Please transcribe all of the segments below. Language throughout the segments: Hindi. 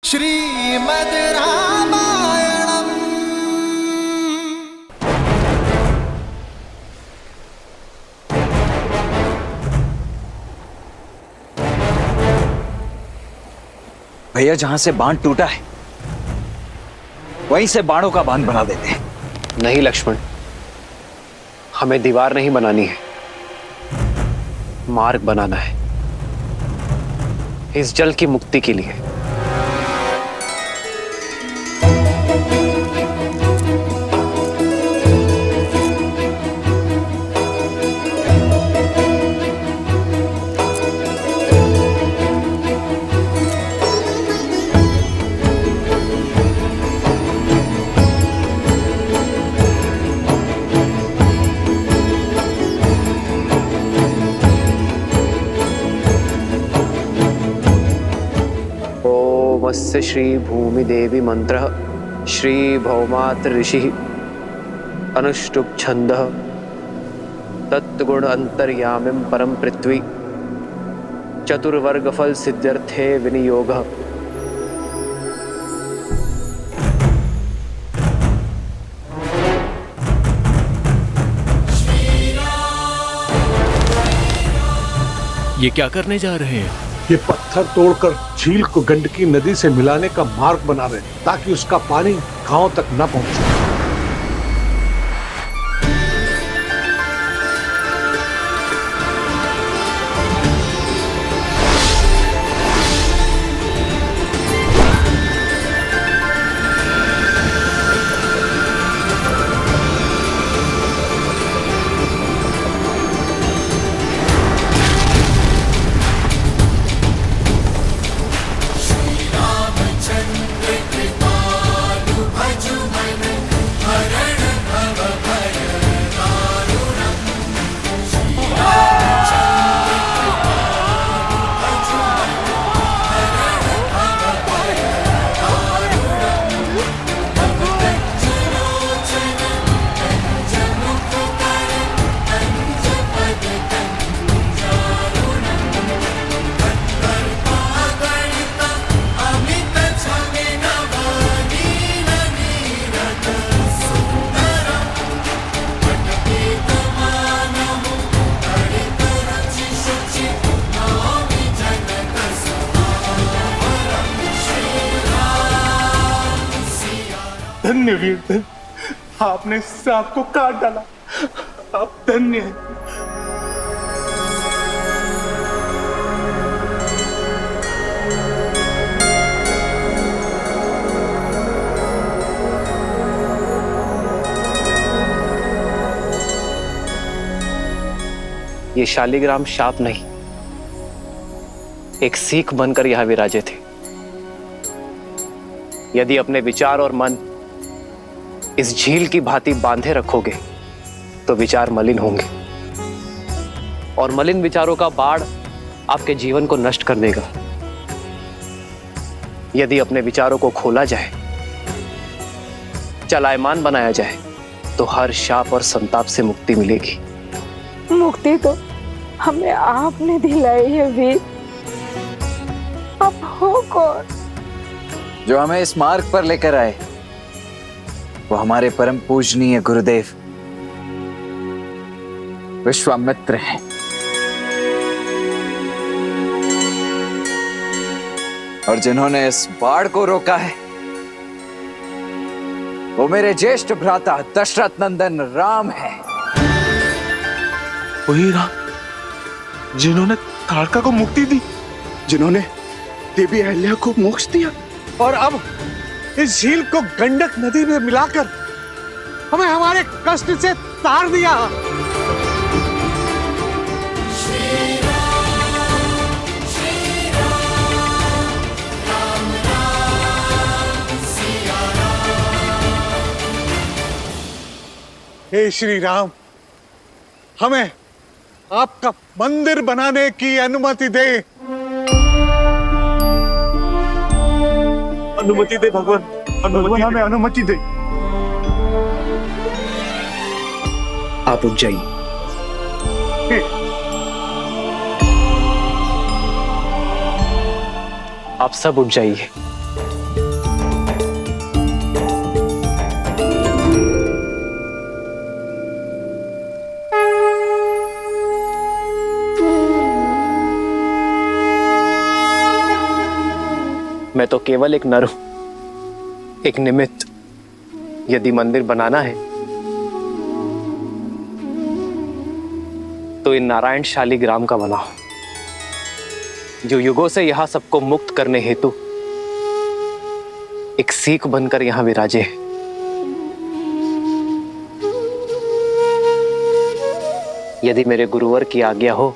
श्रीमद् रामायणम्। भैया, जहां से बांध टूटा है वहीं से बाणों का बांध बना देते हैं। नहीं लक्ष्मण, हमें दीवार नहीं बनानी है, मार्ग बनाना है इस जल की मुक्ति के लिए। ओमस्य श्री भूमि देवी मंत्र श्री भौमात्र ऋषि अनुष्टुप छंद तत्गुण अंतर्यामिं परम पृथ्वी चतुर्वर्ग फल सिद्ध्यर्थे विनियोग। ये क्या करने जा रहे हैं? ये पत्थर तोड़कर झील को गंडकी नदी से मिलाने का मार्ग बना रहे हैं ताकि उसका पानी गांव तक न पहुंचे। धन्य वीर धन्य, आपने सांप को काट डाला, आप धन्य हैं। ये शालिग्राम शाप नहीं, एक सीख बनकर यहां विराजे थे। यदि अपने विचार और मन इस झील की भांति बांधे रखोगे तो विचार मलिन होंगे और मलिन विचारों का बाढ़ आपके जीवन को नष्ट कर देगा। यदि अपने विचारों को खोला जाए, चलायमान बनाया जाए तो हर शाप और संताप से मुक्ति मिलेगी। मुक्ति तो हमें आपने दिलाई है वीर, अब हो कौन जो हमें इस मार्ग पर लेकर आए? वो हमारे परम पूजनीय गुरुदेव विश्वामित्र हैं। और जिन्होंने इस बाढ़ को रोका है वो मेरे ज्येष्ठ भ्राता दशरथ नंदन राम है। वही राम जिन्होंने ताड़का को मुक्ति दी, जिन्होंने देवी अहल्या को मोक्ष दिया और अब इस झील को गंडक नदी में मिलाकर हमें हमारे कष्ट से तार दिया। हे श्री राम, हमें आपका मंदिर बनाने की अनुमति दे। अनुमति दे भगवान, भगवान हमें अनुमति दे। आप उठ जाइए। आप सब उठ जाइए। मैं तो केवल एक नर हूं, एक निमित्त। यदि मंदिर बनाना है तो इन नारायण शालिग्राम का बनाओ, जो युगों से यहां सबको मुक्त करने हेतु एक सीख बनकर यहां विराजे। यदि मेरे गुरुवर की आज्ञा हो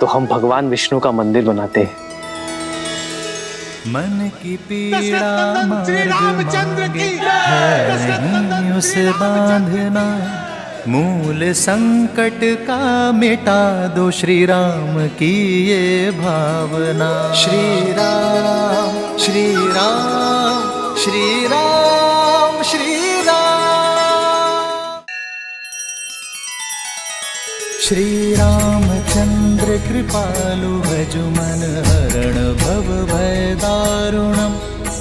तो हम भगवान विष्णु का मंदिर बनाते हैं। मन की पीड़ा श्री रामचंद्र की है नहीं उसे बांधना, मूल संकट का मिटा दो श्री राम की ये भावना। श्री राम श्री राम श्री राम श्री राम। श्री रामचंद्र कृपालु भज मन हरण भव भय दारुणम,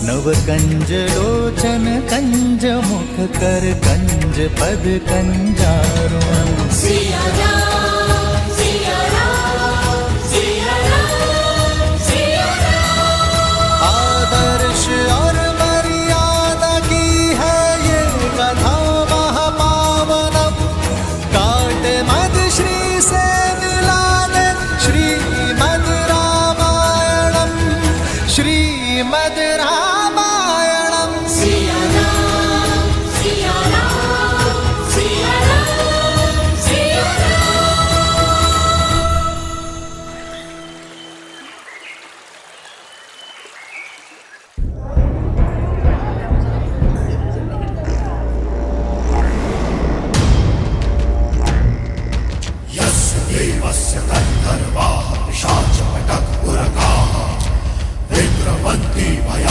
नव कंज लोचन कंज मुख कर कंज पद कंजारुणम। सिया राम सिया राम सिया राम सिया राम। आदर्श और मर्यादा की है ये कथा महापावनम, काट मद श्री से मिला दे श्रीमद् रामायणम, श्रीमद् रामायणम। सिया राम सिया राम सिया राम सिया राम। विद्रवन्ति भय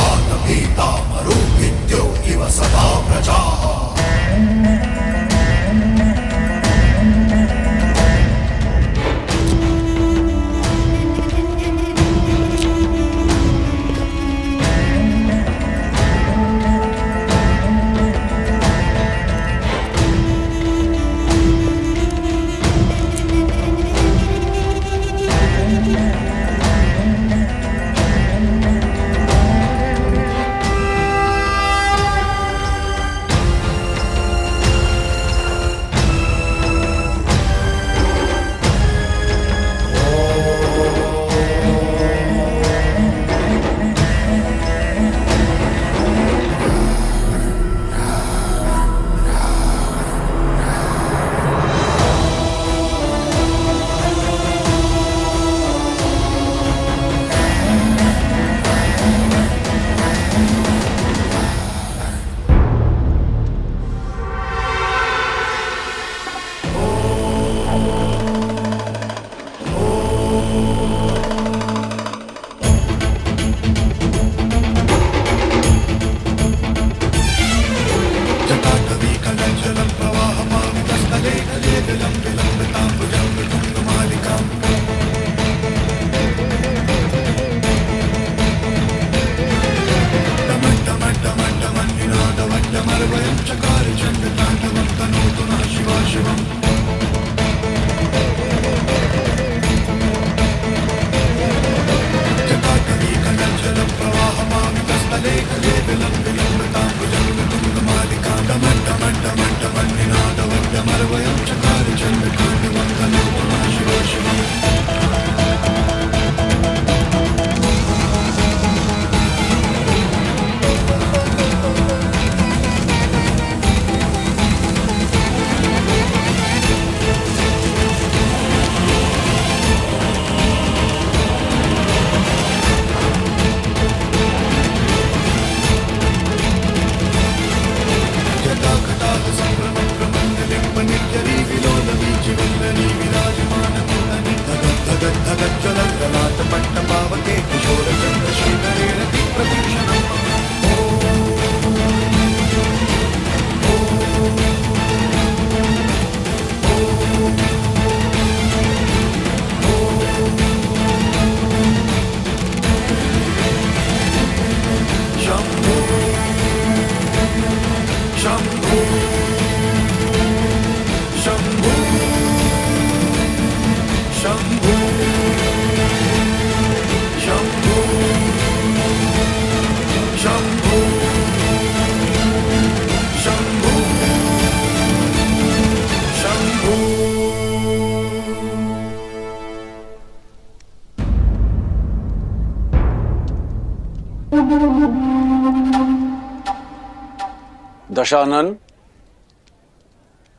दशानन,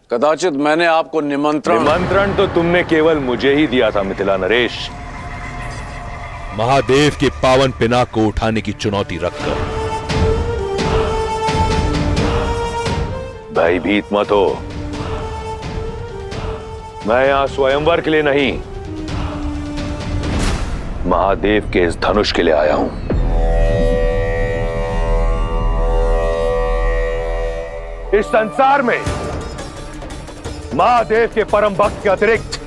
कदाचित मैंने आपको निमंत्रण तो तुमने केवल मुझे ही दिया था मिथिला नरेश। महादेव के पावन पिनाक को उठाने की चुनौती रखकर। भयभीत मत हो, मैं यहां स्वयंवर के लिए नहीं, महादेव के इस धनुष के लिए आया हूं। इस संसार में महादेव के परम भक्त के अतिरिक्त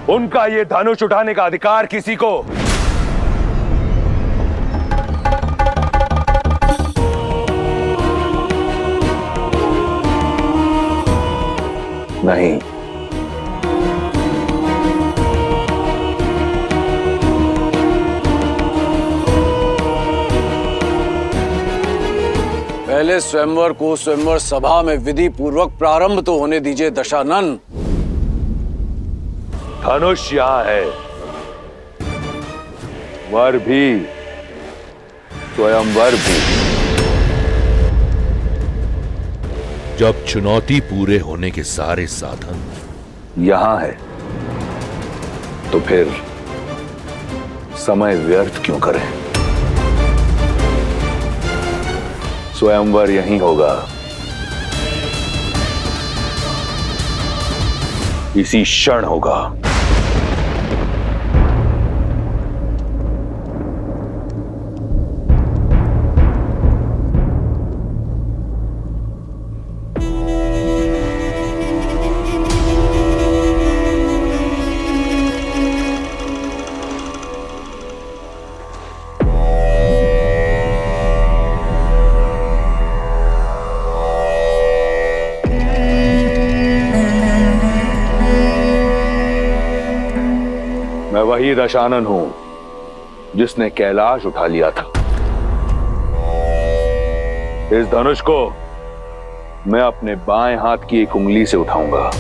उनका यह धनुष उठाने का अधिकार किसी को नहीं। पहले स्वयंवर को स्वयंवर सभा में विधि पूर्वक प्रारंभ तो होने दीजिए दशानन। धनुष यहां है, वर भी, स्वयंवर भी। जब चुनौती पूरे होने के सारे साधन यहां है तो फिर समय व्यर्थ क्यों करें? स्वयंवर यहीं होगा, इसी क्षण होगा। मैं वही दशानन हूं जिसने कैलाश उठा लिया था। इस धनुष को मैं अपने बाएं हाथ की एक उंगली से उठाऊंगा।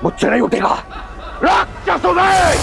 मुझसे नहीं उठेगा, राक्षस उदय!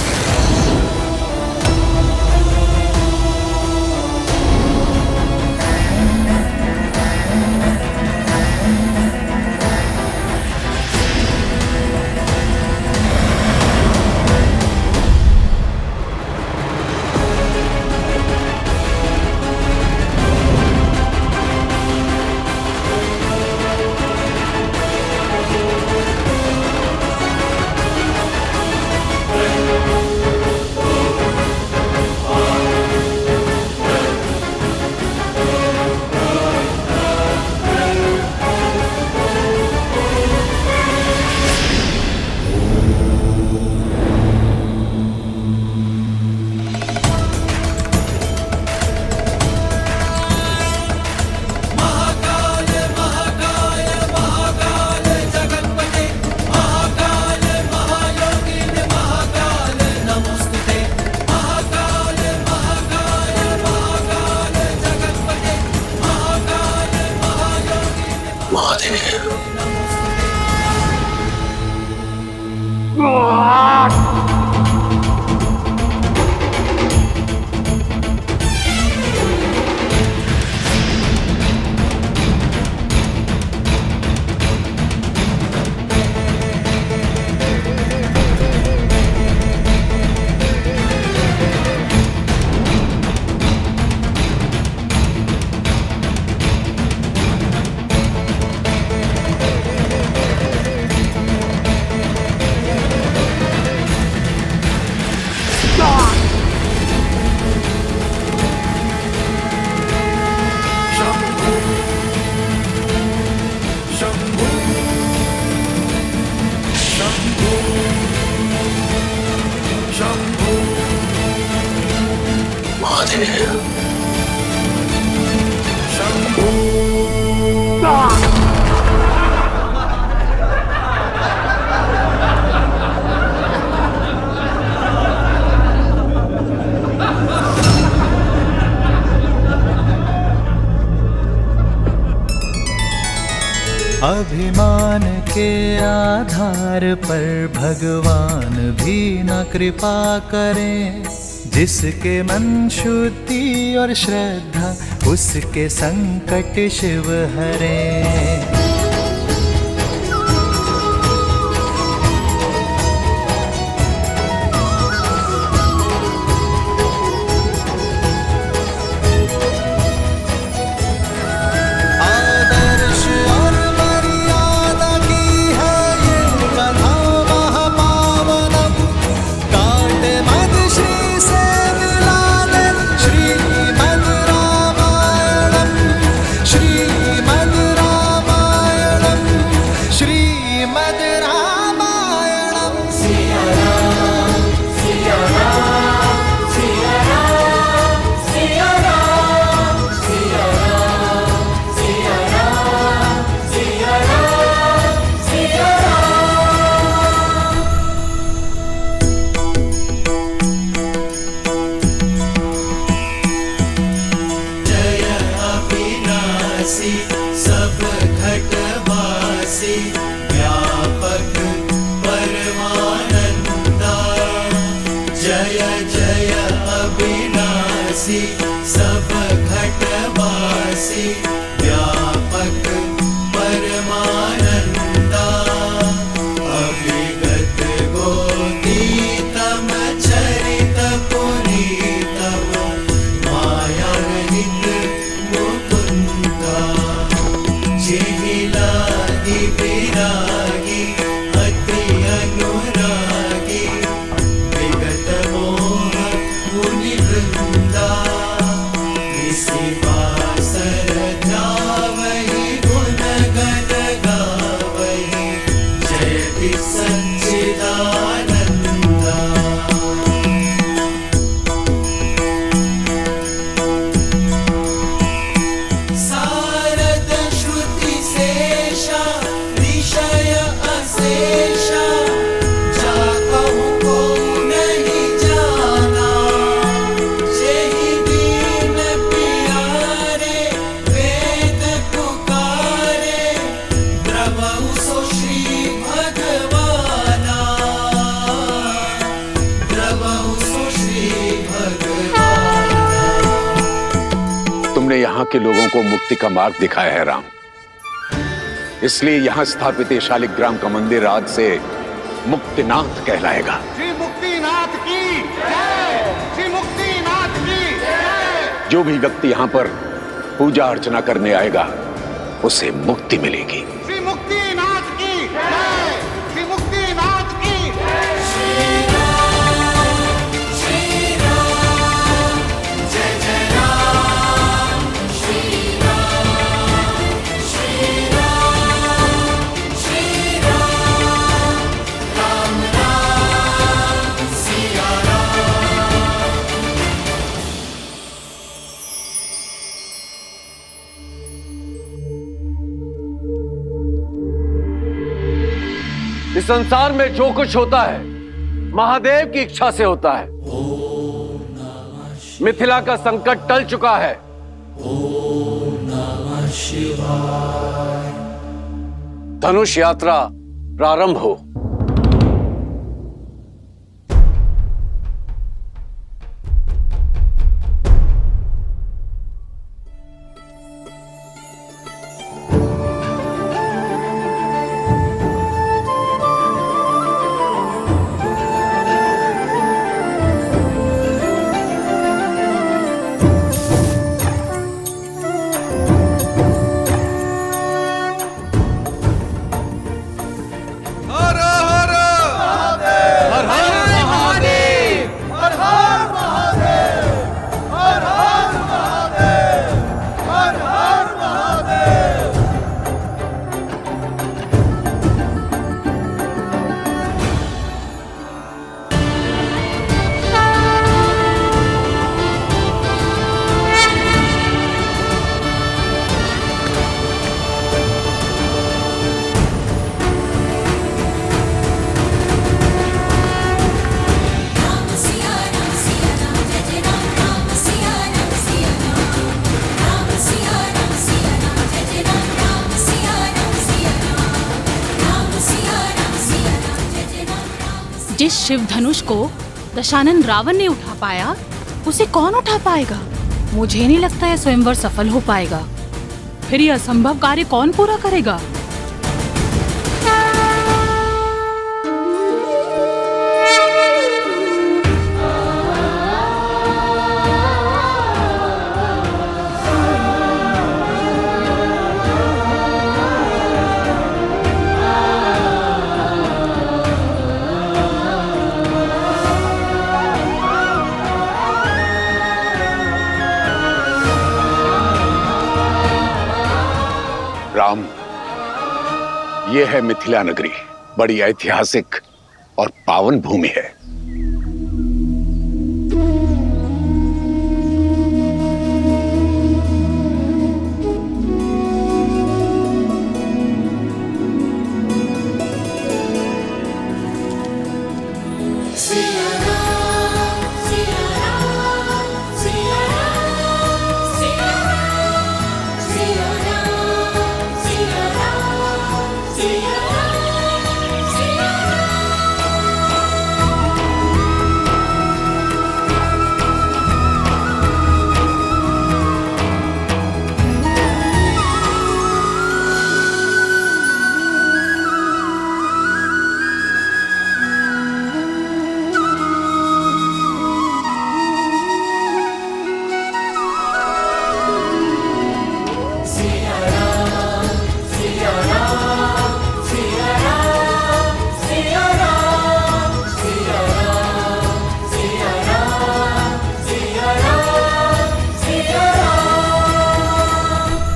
अभिमान के आधार पर भगवान भी न कृपा करें। जिसके मन शुद्धि और श्रद्धा उसके संकट शिव हरें। आदर्श और मर्यादा की है ये कथा महापावनम। काटे मद श्री से मिला दे श्रीमद् रामायणम। श्रीमद् रामायणम। श्रीमद् रामायणम। सिया राम सिया राम सिया राम सिया राम सिया राम सिया राम सिया राम सिया राम। जय अविनाशी सब घटवासी व्यापक परमानंदा। जय जय अविनाशी सब घटवासी व्यापक परमानंदा। अभिगत गोतीतम चरित पुनीतम माया रहित मुकुंदा। जिहिलादि विरागी अति अनुरागी विगत मोह मुनि वृंदा। इसी पासर ध्यावहि गुण गण गावहि जयति सच्चिदानंदा। सारद श्रुति शेषा ऋषय अशेषा। जाकहु को नहीं जाना जेहि दीन प्यारे वेद पुकारे। द्रवहु सो श्री भगवाना। द्रवहु सो श्री भगवाना। तुमने यहाँ के लोगों को मुक्ति का मार्ग दिखाया है राम, इसलिए यहाँ स्थापित ये शालिग्राम का मंदिर आज से मुक्तिनाथ कहलाएगा। श्री मुक्तिनाथ की जय। श्री मुक्तिनाथ की जय। जो भी व्यक्ति यहाँ पर पूजा अर्चना करने आएगा उसे मुक्ति मिलेगी। श्री मुक्तिनाथ की जय। श्री मुक्तिनाथ की जय। श्री राम जय जय राम। श्री राम श्री राम राम राम सिया राम। इस संसार में जो कुछ होता है महादेव की इच्छा से होता है। मिथिला का संकट टल चुका है। धनुष यात्रा प्रारंभ हो। हर जिस शिव धनुष को दशानन रावण ने उठा पाया, उसे कौन उठा पाएगा? मुझे नहीं लगता यह स्वयंवर सफल हो पाएगा। फिर यह असंभव कार्य कौन पूरा करेगा? राम, यह है मिथिला नगरी, बड़ी ऐतिहासिक और पावन भूमि है।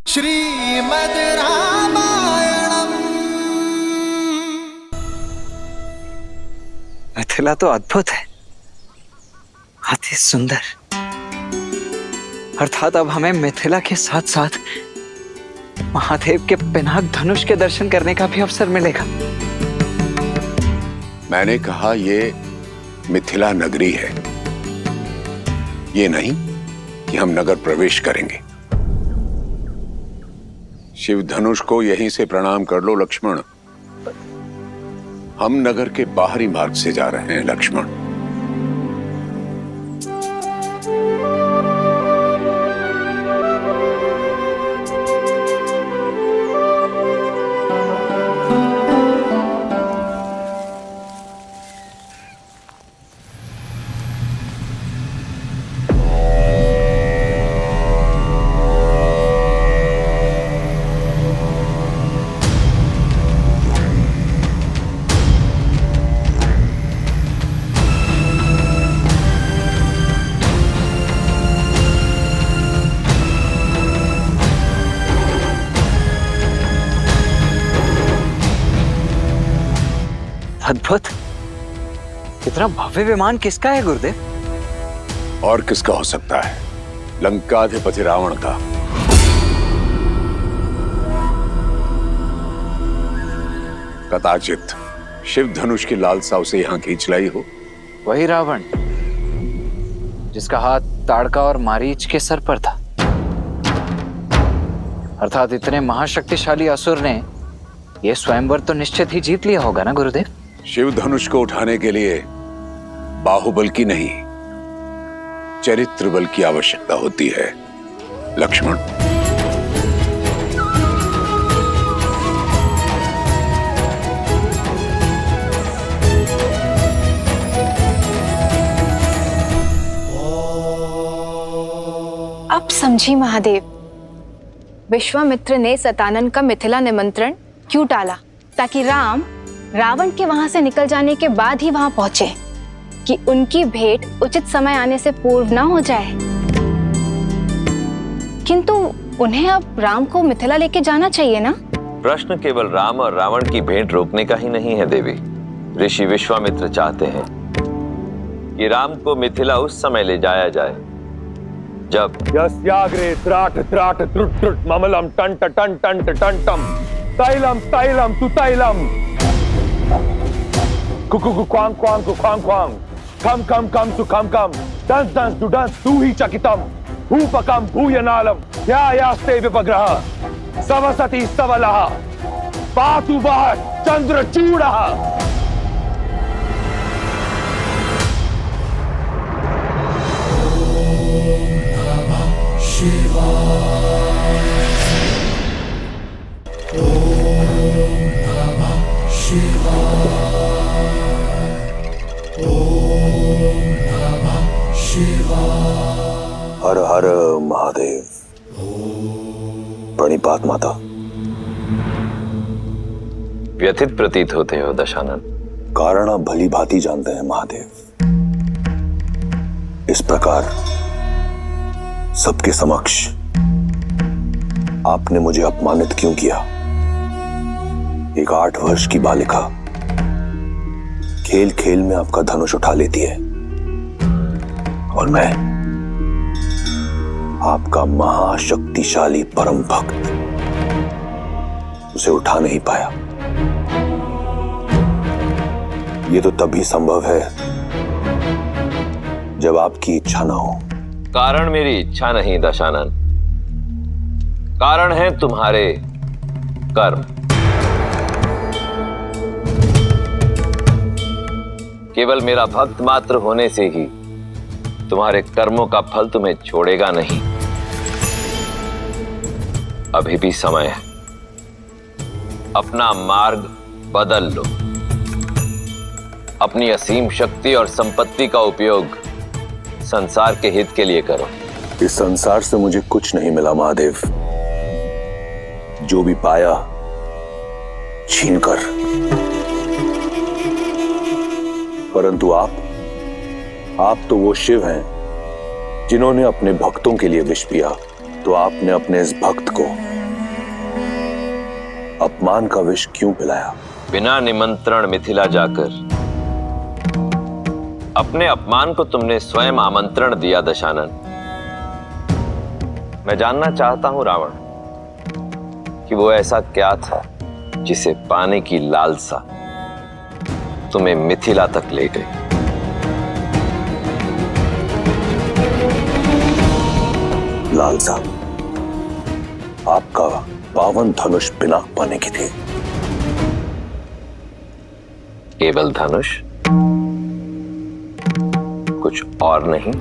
श्रीमद् रामायणम। मिथिला तो अद्भुत है, अति सुंदर। अर्थात अब हमें मिथिला के साथ साथ महादेव के पिनाक धनुष के दर्शन करने का भी अवसर मिलेगा। मैंने कहा ये मिथिला नगरी है, ये नहीं कि हम नगर प्रवेश करेंगे। शिव धनुष को यहीं से प्रणाम कर लो लक्ष्मण। हम नगर के बाहरी मार्ग से जा रहे हैं लक्ष्मण। अद्भुत, इतना भव्य विमान किसका है गुरुदेव? और किसका हो सकता है? लंकाधिपति रावण का। कदाचित शिव धनुष की लालसा उसे यहां खींच लाई हो। वही रावण जिसका हाथ ताड़का और मारीच के सर पर था। अर्थात इतने महाशक्तिशाली असुर ने यह स्वयंवर तो निश्चित ही जीत लिया होगा ना गुरुदेव? शिव धनुष को उठाने के लिए बाहुबल की नहीं, चरित्र बल की आवश्यकता होती है लक्ष्मण। अब समझी महादेव, विश्वामित्र ने सतानन का मिथिला निमंत्रण क्यों टाला? ताकि राम रावण के वहां से निकल जाने के बाद ही वहां पहुंचे, कि उनकी भेंट उचित समय आने से पूर्व ना हो जाए। किंतु उन्हें अब राम को मिथिला लेके जाना चाहिए ना? प्रश्न केवल राम और रावण की भेंट रोकने का ही नहीं है देवी। ऋषि विश्वामित्र चाहते हैं कि राम को मिथिला उस समय ले जाया जाए जब यस्याग्रे त्राट त्राट त्रुट त्रुट ममलम टंट टंट टंट टंटम तैलम तैलम तु तैलम Kuku Quang Quang Quang Quang कम कम कम तु कम कम दंस दंस तु दंस तु ही चकितम भूपकम भूयनालम यास्ते विपग्रह सवसति सवलः पातु वः चंद्रचूडः। हर हर महादेव। प्रणिपात माता। व्यथित प्रतीत होते हो दशानन। कारण आप भली भांति जानते हैं महादेव। इस प्रकार सबके समक्ष आपने मुझे अपमानित क्यों किया? एक 8 वर्ष की बालिका खेल खेल में आपका धनुष उठा लेती है और मैं आपका महाशक्तिशाली परम भक्त उसे उठा नहीं पाया। ये तो तभी संभव है जब आपकी इच्छा ना हो। कारण मेरी इच्छा नहीं दशानन, कारण है तुम्हारे कर्म। केवल मेरा भक्त मात्र होने से ही तुम्हारे कर्मों का फल तुम्हें छोड़ेगा नहीं। अभी भी समय है, अपना मार्ग बदल लो। अपनी असीम शक्ति और संपत्ति का उपयोग संसार के हित के लिए करो। इस संसार से मुझे कुछ नहीं मिला महादेव। जो भी पाया छीनकर। परंतु आप तो वो शिव हैं जिन्होंने अपने भक्तों के लिए विष पिया। तो आपने अपने इस भक्त को अपमान का विष क्यों पिलाया? बिना निमंत्रण मिथिला जाकर अपने अपमान को तुमने स्वयं आमंत्रण दिया दशानन। मैं जानना चाहता हूं रावण कि वो ऐसा क्या था जिसे पाने की लालसा तुम्हें मिथिला तक ले गई। लालसा आपका पावन धनुष पिनाक पाने की थी। केवल धनुष, कुछ और नहीं?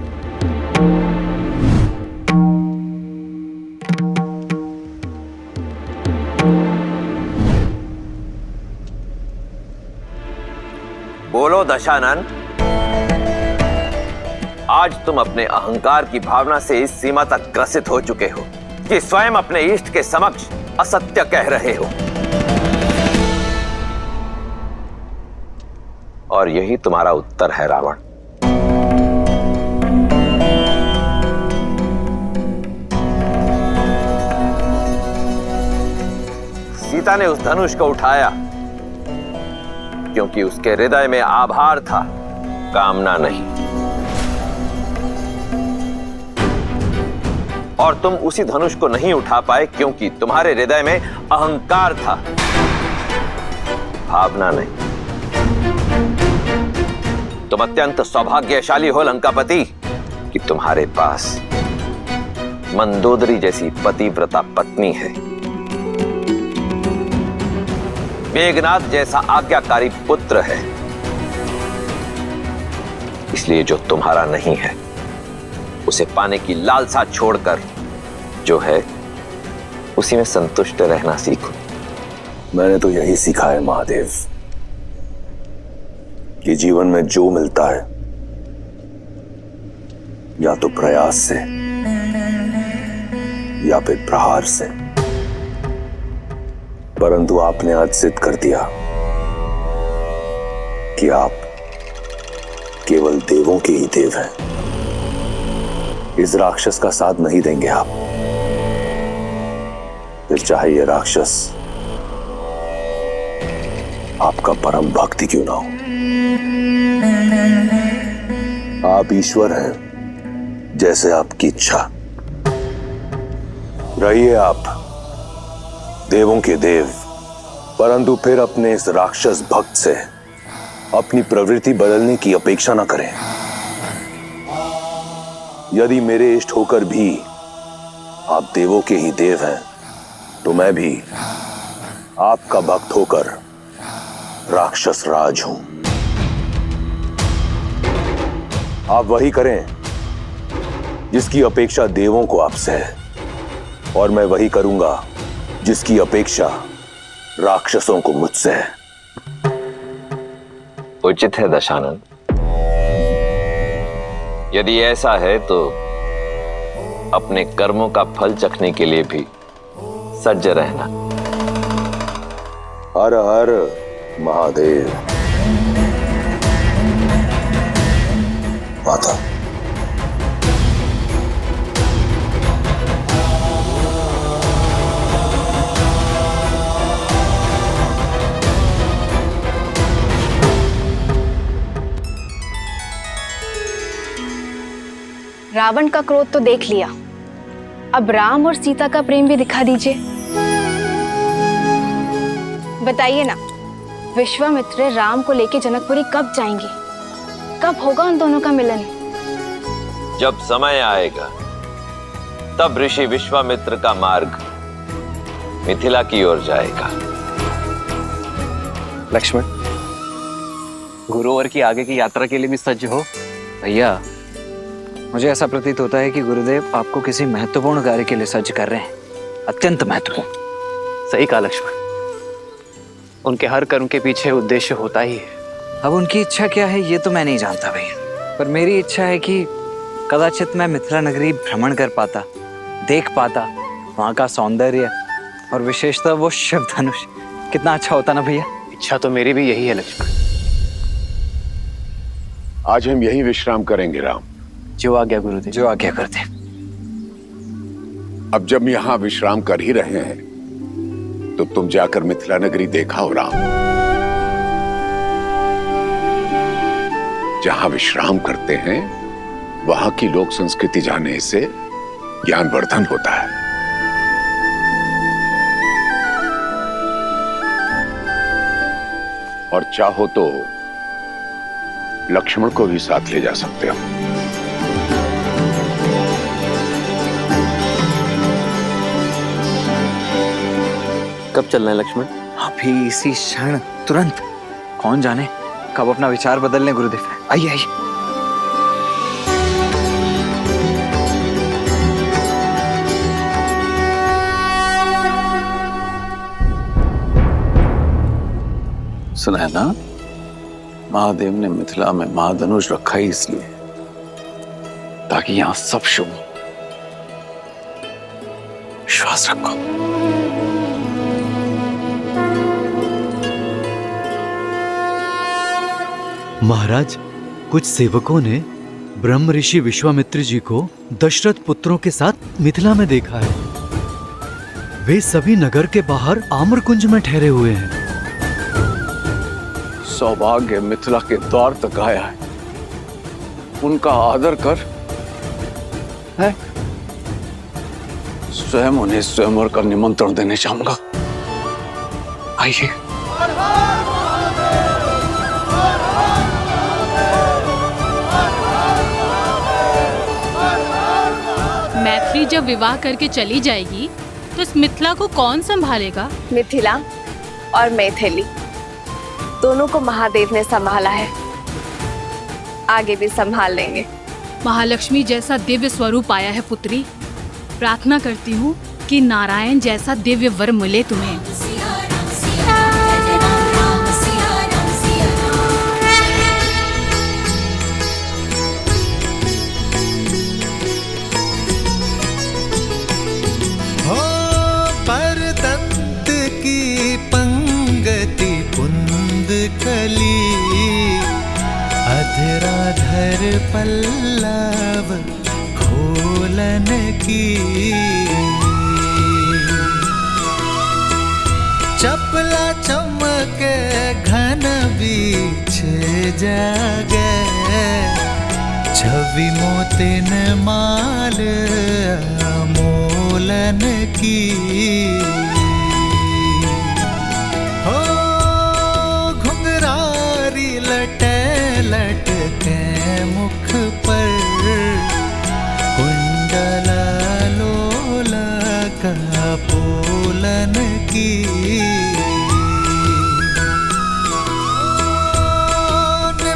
बोलो दशानन, आज तुम अपने अहंकार की भावना से इस सीमा तक ग्रसित हो चुके हो कि स्वयं अपने इष्ट के समक्ष असत्य कह रहे हो। और यही तुम्हारा उत्तर है रावण। सीता ने उस धनुष को उठाया क्योंकि उसके हृदय में आभार था, कामना नहीं। और तुम उसी धनुष को नहीं उठा पाए क्योंकि तुम्हारे हृदय में अहंकार था, भावना नहीं। तुम अत्यंत सौभाग्यशाली हो लंकापति कि तुम्हारे पास मंदोदरी जैसी पतिव्रता पत्नी है, मेघनाद जैसा आज्ञाकारी पुत्र है। इसलिए जो तुम्हारा नहीं है उसे पाने की लालसा छोड़कर जो है उसी में संतुष्ट रहना सीखो। मैंने तो यही सीखा है महादेव कि जीवन में जो मिलता है या तो प्रयास से या फिर प्रहार से। परंतु आपने आज सिद्ध कर दिया कि आप केवल देवों के ही देव हैं। इस राक्षस का साथ नहीं देंगे आप, फिर चाहे ये राक्षस आपका परम भक्ति क्यों ना हो। आप ईश्वर हैं, जैसे आपकी इच्छा। रहिए आप देवों के देव, परंतु फिर अपने इस राक्षस भक्त से अपनी प्रवृत्ति बदलने की अपेक्षा न करें। यदि मेरे इष्ट होकर भी आप देवों के ही देव हैं, तो मैं भी आपका भक्त होकर राक्षस राज हूं। आप वही करें जिसकी अपेक्षा देवों को आपसे है। और मैं वही करूंगा जिसकी अपेक्षा राक्षसों को मुझसे है। उचित है दशानन। यदि ऐसा है तो अपने कर्मों का फल चखने के लिए भी सज्ज रहना। हर हर महादेव। माता, रावण का क्रोध तो देख लिया, अब राम और सीता का प्रेम भी दिखा दीजिए। बताइए ना, विश्वामित्र राम को लेके जनकपुरी कब जाएंगे? कब होगा उन दोनों का मिलन? जब समय आएगा तब ऋषि विश्वामित्र का मार्ग मिथिला की ओर जाएगा। लक्ष्मण, गुरुवर की आगे की यात्रा के लिए भी सज्ज हो। भैया, मुझे ऐसा प्रतीत होता है कि गुरुदेव आपको किसी महत्वपूर्ण कार्य के लिए सज्ज कर रहे हैं, अत्यंत महत्वपूर्ण। सही कहा लक्ष्मण, उनके हर कर्म के पीछे उद्देश्य होता ही है। अब उनकी इच्छा क्या है ये तो मैं नहीं जानता भैया, पर मेरी इच्छा है कि कदाचित मैं मिथिला नगरी भ्रमण कर पाता, देख पाता वहाँ का सौंदर्य और विशेषतः वो शिव धनुष। कितना अच्छा होता ना भैया। इच्छा तो मेरी भी यही है लक्ष्मण। आज हम यही विश्राम करेंगे राम। जो आज्ञा गुरुदेव। जो आज्ञा करते। अब जब यहाँ विश्राम कर ही रहे हैं तो तुम जाकर मिथिला नगरी देखा राम। जहां विश्राम करते हैं वहां की लोक संस्कृति जानने से ज्ञानवर्धन होता है। और चाहो तो लक्ष्मण को भी साथ ले जा सकते हो। कब चलना है लक्ष्मण? अभी इसी क्षण, तुरंत। कौन जाने कब अपना विचार बदल लें गुरुदेव। आइए आइए। सुना है ना, महादेव ने मिथिला में महाधनुष रखा ही इसलिए ताकि यहां सब शुभ हो। विश्वास रखो। महाराज, कुछ सेवकों ने ब्रह्म ऋषि विश्वामित्र जी को दशरथ पुत्रों के साथ मिथिला में देखा है। वे सभी नगर के बाहर आम्रकुंज में ठहरे हुए हैं। सौभाग्य मिथिला के द्वार तक आया है, उनका आदर कर। है स्वयं उन्हें स्वयंवर का निमंत्रण देने चाहूंगा। आइए। मैथिली जब विवाह करके चली जाएगी तो इस मिथिला को कौन संभालेगा? मिथिला और मैथिली दोनों को महादेव ने संभाला है, आगे भी संभाल लेंगे। महालक्ष्मी जैसा दिव्य स्वरूप आया है पुत्री। प्रार्थना करती हूँ कि नारायण जैसा दिव्य वर मिले तुम्हें। हो परदत्त की पंगति पुंद कली, अधराधर पल्लव खोलन की, चपला चमके घन बीच जागे, छवि मोतिन माल मोलन की। हो घुंघरारी लटे लटके मुख पर, कुंडल लोला का पोलन की।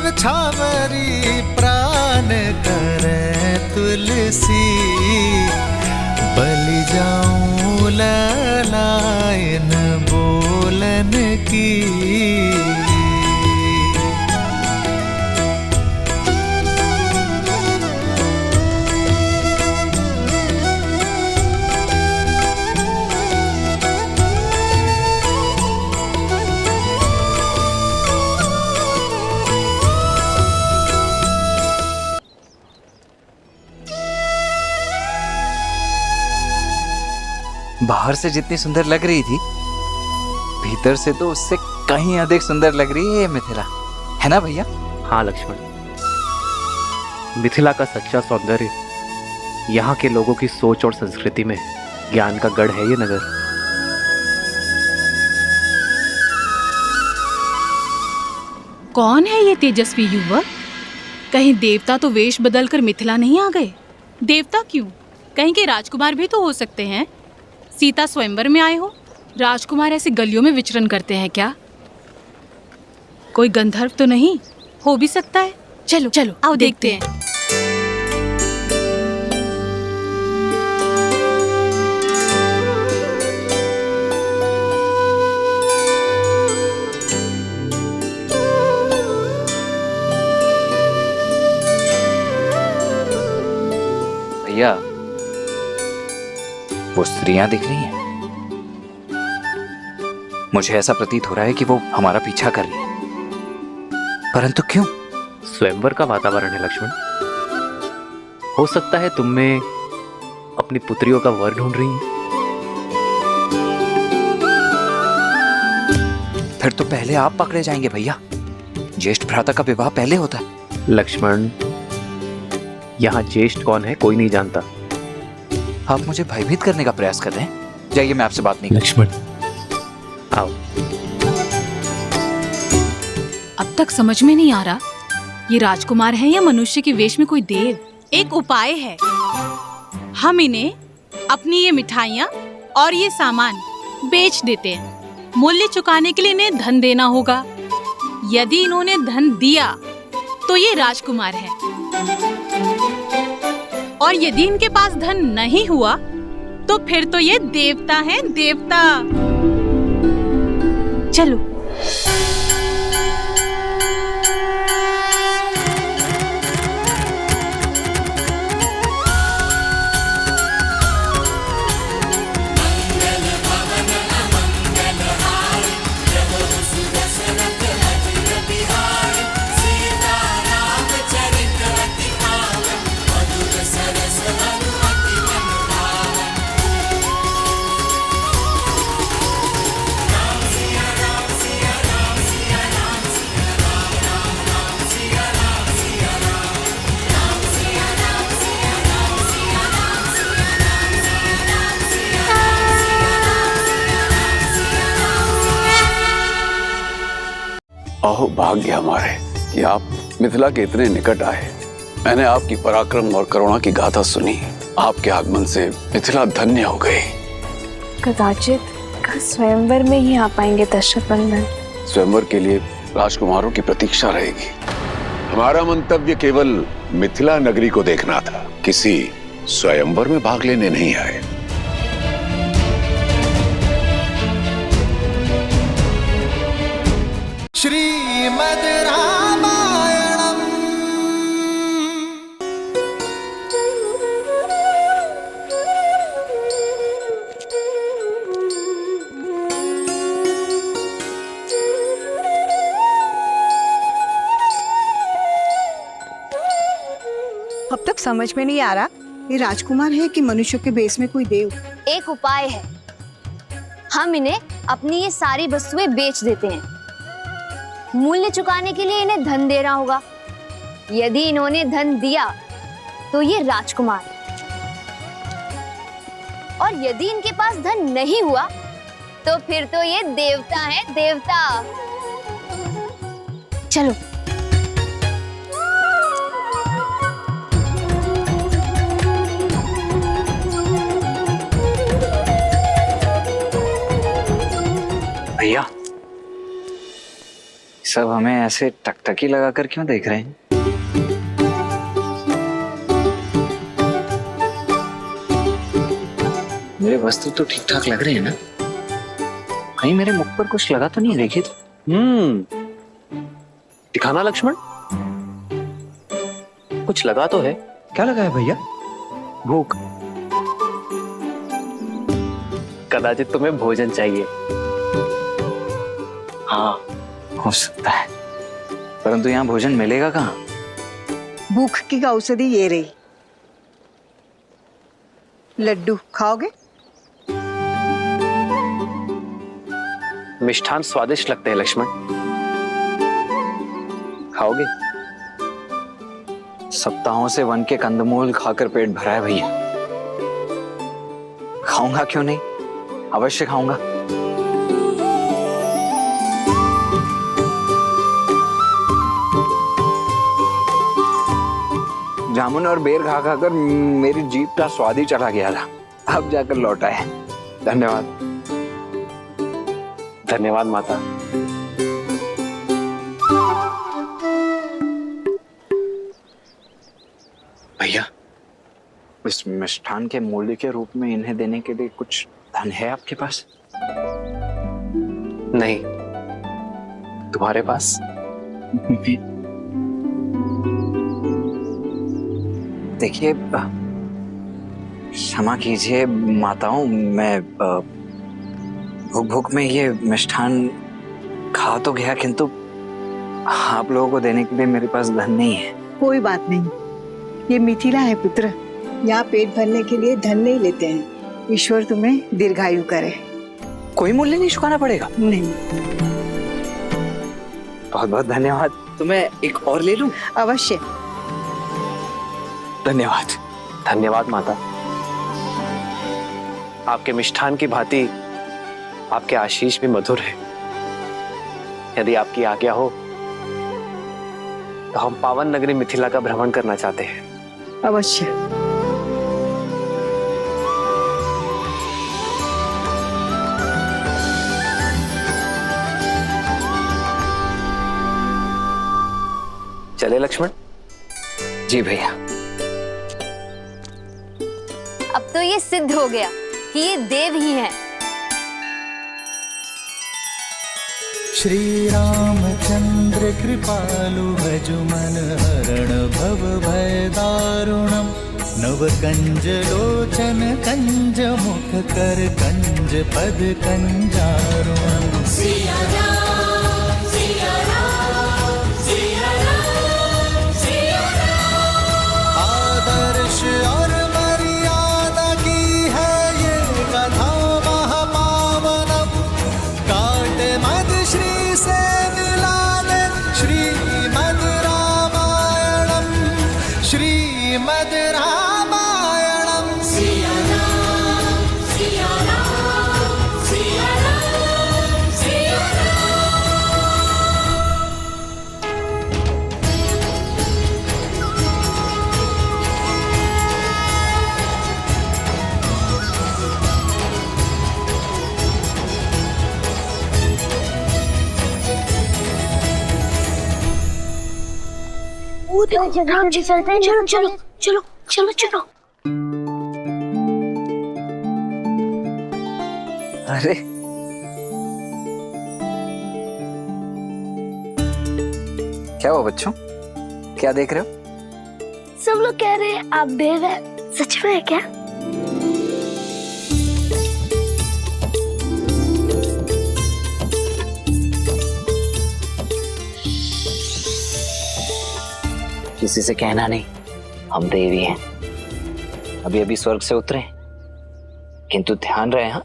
निछावरी प्राण करे तुलसी, बलि जाऊं की। बाहर से जितनी सुंदर लग रही थी, भीतर से तो उससे कहीं अधिक सुंदर लग रही है ये मिथिला, है ना भैया? हाँ लक्ष्मण, मिथिला का सच्चा सौंदर्य यहाँ के लोगों की सोच और संस्कृति में ज्ञान का गढ़ है ये नगर। कौन है ये तेजस्वी युवक? कहीं देवता तो वेश बदलकर मिथिला नहीं आ गए? देवता क्यों, कहीं के राजकुमार भी तो हो सकते हैं। सीता स्वयंवर में आए हो, राजकुमार ऐसे गलियों में विचरण करते हैं क्या? कोई गंधर्व तो नहीं हो भी सकता है। चलो चलो आओ देखते हैं। भैया, वो स्त्रियां दिख रही हैं। मुझे ऐसा प्रतीत हो रहा है कि वो हमारा पीछा कर रही है, परंतु क्यों? स्वयंवर का वातावरण है लक्ष्मण। हो सकता है तुम में अपनी पुत्रियों का वर ढूंढ रही हैं। फिर तो पहले आप पकड़े जाएंगे भैया। ज्येष्ठ भ्राता का विवाह पहले होता है। लक्ष्मण, यहाँ ज्येष्ठ कौन है कोई नहीं जानता। आप मुझे भयभीत करने का प्रयास कर रहे हैं। जाइए, मैं आपसे बात नहीं। लक्ष्मण आओ। अब तक समझ में नहीं आ रहा ये राजकुमार है या मनुष्य के वेश में कोई देव। एक उपाय है, हम इन्हें अपनी ये मिठाइयाँ और ये सामान बेच देते हैं। मूल्य चुकाने के लिए इन्हें धन देना होगा। यदि इन्होंने धन दिया तो ये राजकुमार है, और यदि इनके पास धन नहीं हुआ तो फिर तो ये देवता है, देवता। चलो। अहो भाग्य हमारे कि आप मिथिला के इतने निकट आए। मैंने आपकी पराक्रम और करुणा की गाथा सुनी। आपके आगमन से मिथिला धन्य हो गई। कदाचित कल स्वयंवर में ही आ पाएंगे दशरथ नंदन। स्वयंवर के लिए राजकुमारों की प्रतीक्षा रहेगी। हमारा मंतव्य केवल मिथिला नगरी को देखना था, किसी स्वयंवर में भाग लेने नहीं आए। श्रीमद् रामायणम्। अब तक समझ में नहीं आ रहा ये राजकुमार है कि मनुष्य के बेस में कोई देव। एक उपाय है, हम इन्हें अपनी ये सारी वस्तुएं बेच देते हैं। मूल्य चुकाने के लिए इन्हें धन देना होगा। यदि इन्होंने धन दिया तो ये राजकुमार, और यदि इनके पास धन नहीं हुआ तो फिर तो ये देवता है, देवता। चलो। भैया, सब हमें ऐसे टकटकी लगाकर क्यों देख रहे हैं? मेरे वस्त्र तो ठीक ठाक लग रहे हैं ना? कहीं मेरे मुख पर कुछ लगा तो नहीं? देखिए तो। दिखाना लक्ष्मण, कुछ लगा तो है। क्या लगा है भैया? भूख। कदाचित तुम्हें भोजन चाहिए। हाँ, हो सकता है, परंतु यहाँ भोजन मिलेगा कहाँ? भूख की औषधि ये रही। लड्डू खाओगे? मिष्ठान स्वादिष्ट लगते हैं लक्ष्मण, खाओगे? सप्ताहों से वन के कंदमूल खाकर पेट भरा है भैया। खाऊंगा क्यों नहीं, अवश्य खाऊंगा। जामुन और बेर खा खाकर मेरी जीभ का स्वाद ही चला गया था, अब जाकर लौटा है। धन्यवाद। धन्यवाद माता। भैया, इस मिष्ठान के मूल्य के रूप में इन्हें देने के लिए कुछ धन है आपके पास? नहीं, तुम्हारे पास? देखिए, क्षमा कीजिए माताओं, मैं भूख में ये मिष्ठान खा तो गया, किंतु आप लोगों को देने के लिए मेरे पास धन नहीं है। कोई बात नहीं, ये मिथिला है पुत्र, यहाँ पेट भरने के लिए धन नहीं लेते हैं। ईश्वर तुम्हें दीर्घायु करे। कोई मूल्य नहीं चुकाना पड़ेगा? नहीं। बहुत बहुत धन्यवाद। तो मैं एक और ले लूं? अवश्य। धन्यवाद। धन्यवाद माता। आपके मिष्ठान की भांति आपके आशीष भी मधुर है। यदि आपकी आज्ञा हो तो हम पावन नगरी मिथिला का भ्रमण करना चाहते हैं। अवश्य। चले लक्ष्मण? जी भैया। अब तो ये सिद्ध हो गया कि ये देव ही हैं। श्री रामचंद्र कृपालु भजु मन हरण भव भय दारुणम नव कंज लोचन कंज मुख कर कंज पद कंजारुणम। सिया राम, सिया राम, सिया राम, सिया राम। आदर्श और मर्यादा की है ये कथा महापावनम, काट मद श्री से मिला दे श्रीमद् रामायणम, श्रीमद् रामायणम। सिया राम, सिया राम, सिया राम, सिया राम जी चलते हैं, चलो चलो चलो चलो चलो। अरे क्या हुआ बच्चों, क्या देख रहे हो? सब लोग कह रहे हैं आप देव हैं, सच में है क्या? किसी से कहना नहीं, हम देवी हैं। अभी अभी स्वर्ग से उतरे, किंतु ध्यान रहे हाँ,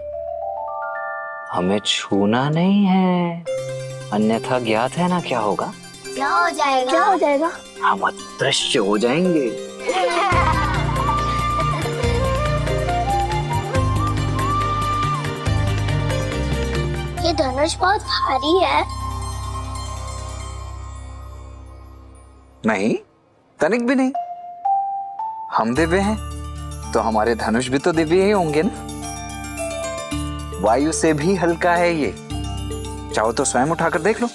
हमें छूना नहीं है, अन्यथा ज्ञात है ना क्या होगा? क्या हो जाएगा? क्या हो जाएगा? हम अदृश्य हो जाएंगे। ये धनुष बहुत भारी है। नहीं, तनिक भी नहीं। हम दिव्य हैं तो हमारे धनुष भी तो दिव्य ही होंगे ना। वायु से भी हल्का है ये, चाहो तो स्वयं उठाकर देख लो।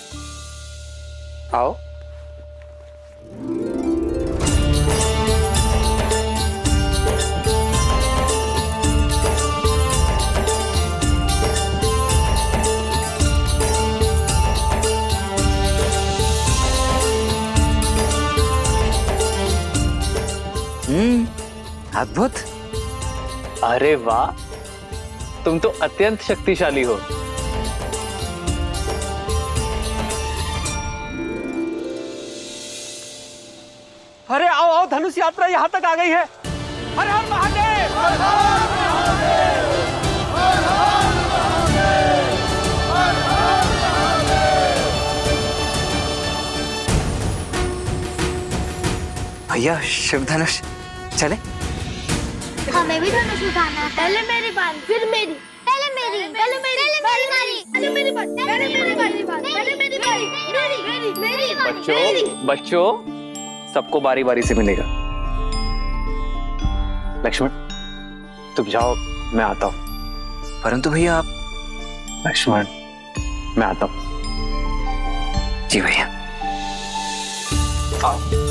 आओ। अद्भुत। अरे वाह, तुम तो अत्यंत शक्तिशाली हो। अरे आओ आओ, धनुष यात्रा यहाँ तक आ गई है। हर हर महादेव, हर हर महादेव, हर हर महादेव, हर हर महादेव। भैया शिव धनुष चले। हमें भी धनुष उठाना है। पहले मेरी बारी, फिर मेरी, पहले मेरी, पहले मेरी, पहले मेरी, पहले मेरी बारी, पहले मेरी बारी, पहले मेरी बारी, मेरी बारी। बच्चों, सबको बारी बारी से मिलेगा। लक्ष्मण, तुम जाओ, मैं आता हूं। परंतु भैया आप। लक्ष्मण, मैं आता हूं। जी भैया। आओ।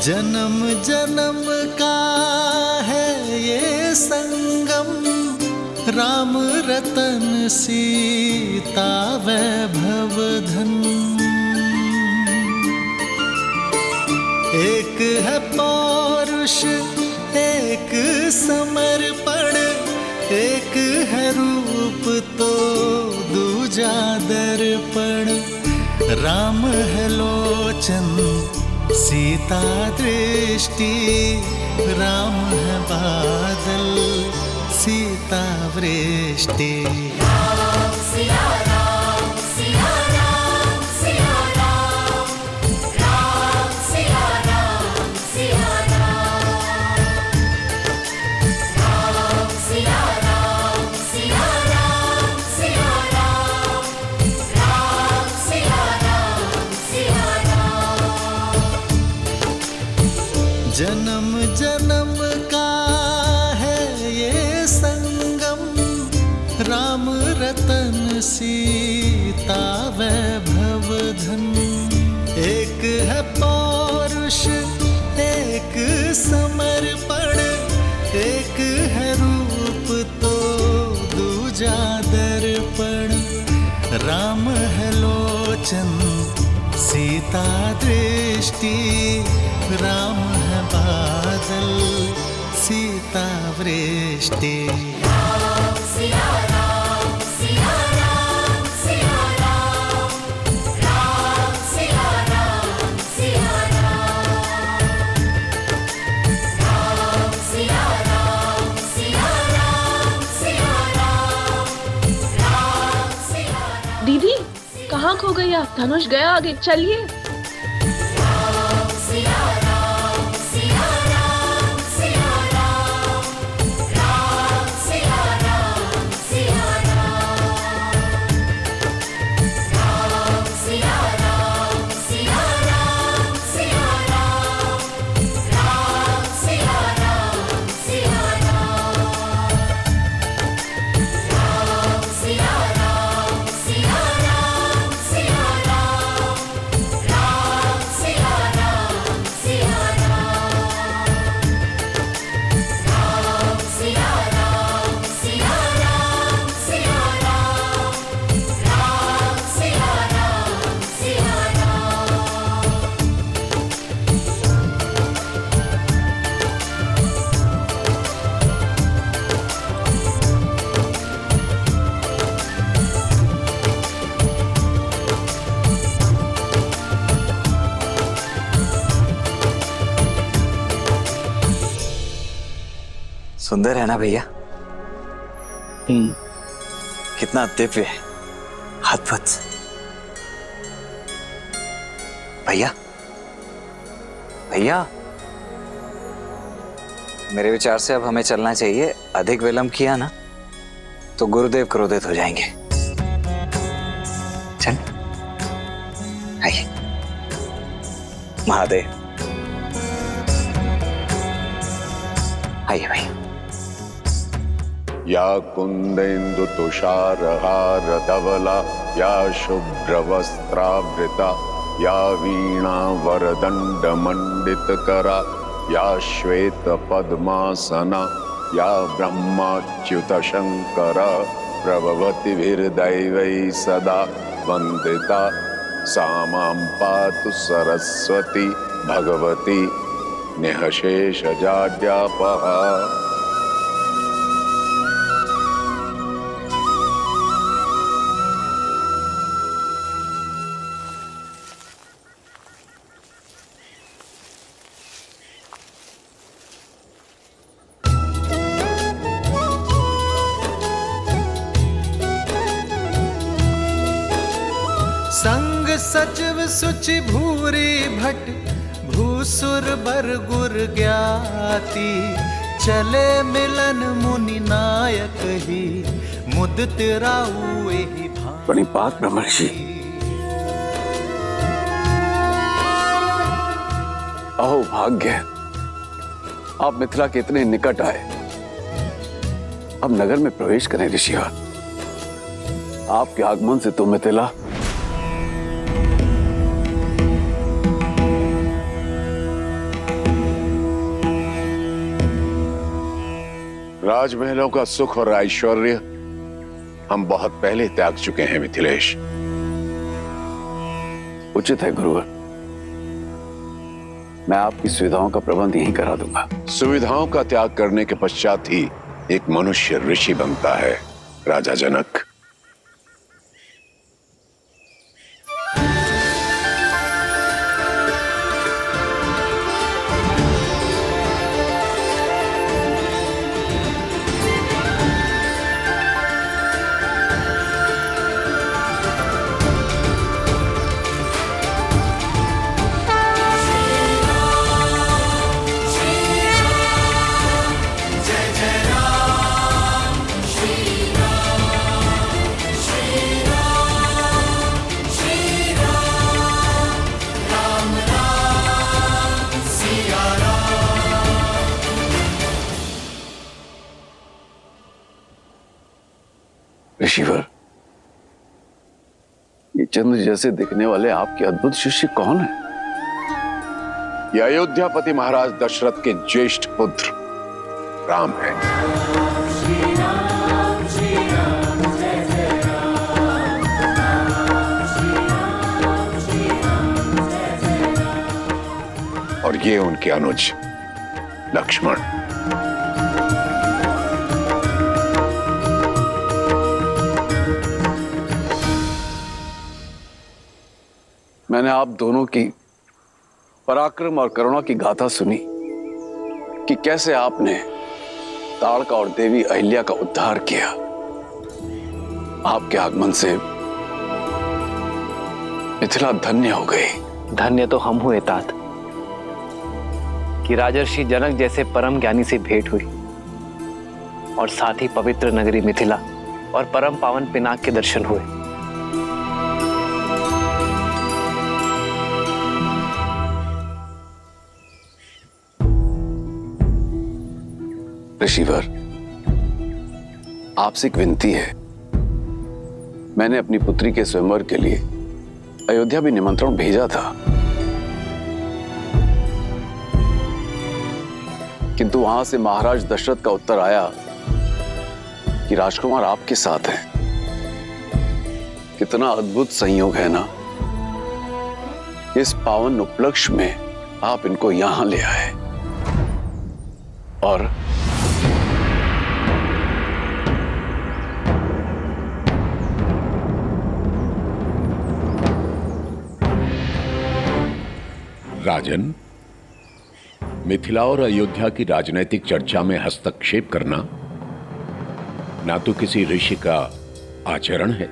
जन्म जन्म का है ये संगम, राम रतन सीता वैभव धन। एक है पौरुष, एक समर्पण, एक है रूप तो दूजा दर्पण। राम है लोचन, सीता दृष्टि, राम है बादल, सीता वृष्टि। राम सिया राम, सिया राम, सिया राम, राम सिया राम, सिया राम, राम सिया राम, सिया राम, सिया राम, राम सिया राम, सिया राम। जन्म जन्म का है ये संगम, राम रतन सीता वैभव धन। एक है पौरुष, एक समर्पण, एक है रूप तो दूजा दर्पण। राम है लोचन, सीता दृष्टि, राम है बादल, सीता वृष्टि। राम सिया राम, सिया राम, सिया राम, राम सिया राम, सिया राम, राम सिया राम, सिया राम, सिया राम, राम सिया राम। दीदी कहाँ खो गई आप? धनुष गया आगे, चलिए। राम सिया राम, सिया राम, सिया राम, राम सिया राम, सिया राम, राम सिया राम, सिया राम, सिया राम, राम सिया राम, सिया राम, राम सिया राम, सुंदर है ना भैया? कितना दिव्य है, अद्भुत। भैया भैया, मेरे विचार से अब हमें चलना चाहिए। अधिक विलंब किया ना तो गुरुदेव क्रोधित हो जाएंगे। चल आइए। महादेव आइए भैया। या कुंदेन्दु तुषारहार धवला, या शुभ्रवस्त्रावृता, या वीणा वरदंड मंडित करा, या श्वेत पद्मासना, या ब्रह्माच्युत शंकर प्रभवतिभिर्दैवै सदा वंदिता, सा मां पातु सरस्वती भगवती निःशेषजाड्यापहा। संग सचिव सुचि भूरी भट, भूसुर बर गुर ज्ञाति, चले मिलन मुनि नायक ही, मुदित राउ एहि भांति। प्रणिपात ब्रह्मर्षि। अहो भाग्य, आप मिथिला के इतने निकट आए। अब नगर में प्रवेश करें ऋषिवर। आपके आगमन से तो मिथिला राजमहलों का सुख और ऐश्वर्य हम बहुत पहले त्याग चुके हैं मिथिलेश। उचित है गुरुवर, मैं आपकी सुविधाओं का प्रबंध यहीं करा दूंगा। सुविधाओं का त्याग करने के पश्चात ही एक मनुष्य ऋषि बनता है राजा जनक। ऋषिवर, ये चंद्र जैसे दिखने वाले आपके अद्भुत शिष्य कौन है? ये अयोध्यापति महाराज दशरथ के ज्येष्ठ पुत्र राम है। और ये उनके अनुज लक्ष्मण। मैंने आप दोनों की पराक्रम और करुणा की गाथा सुनी कि कैसे आपने ताड़का और देवी अहिल्या का उद्धार किया। आपके आगमन से मिथिला धन्य हो गई। धन्य तो हम हुए तात कि राजर्षि जनक जैसे परम ज्ञानी से भेंट हुई और साथ ही पवित्र नगरी मिथिला और परम पावन पिनाक के दर्शन हुए। ऋषिवर, आपसे एक विनती है। मैंने अपनी पुत्री के स्वयंवर के लिए अयोध्या भी निमंत्रण भेजा था, किंतु वहां से महाराज दशरथ का उत्तर आया कि राजकुमार आपके साथ हैं। कितना अद्भुत संयोग है ना, इस पावन उपलक्ष्य में आप इनको यहां ले आए। और राजन, मिथिला और अयोध्या की राजनीतिक चर्चा में हस्तक्षेप करना ना तो किसी ऋषि का आचरण है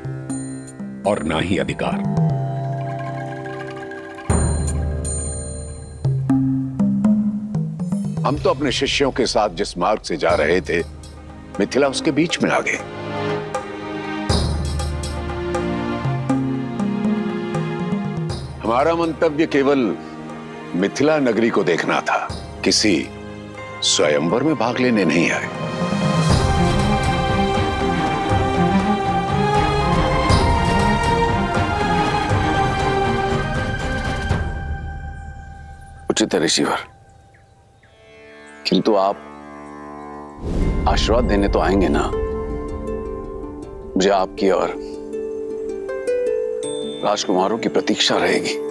और ना ही अधिकार। हम तो अपने शिष्यों के साथ जिस मार्ग से जा रहे थे, मिथिला उसके बीच में आ गए। हमारा मंतव्य केवल मिथिला नगरी को देखना था, किसी स्वयंवर में भाग लेने नहीं आए। उचित है ऋषिवर, किंतु आप आशीर्वाद देने तो आएंगे ना। मुझे आपकी और राजकुमारों की प्रतीक्षा रहेगी।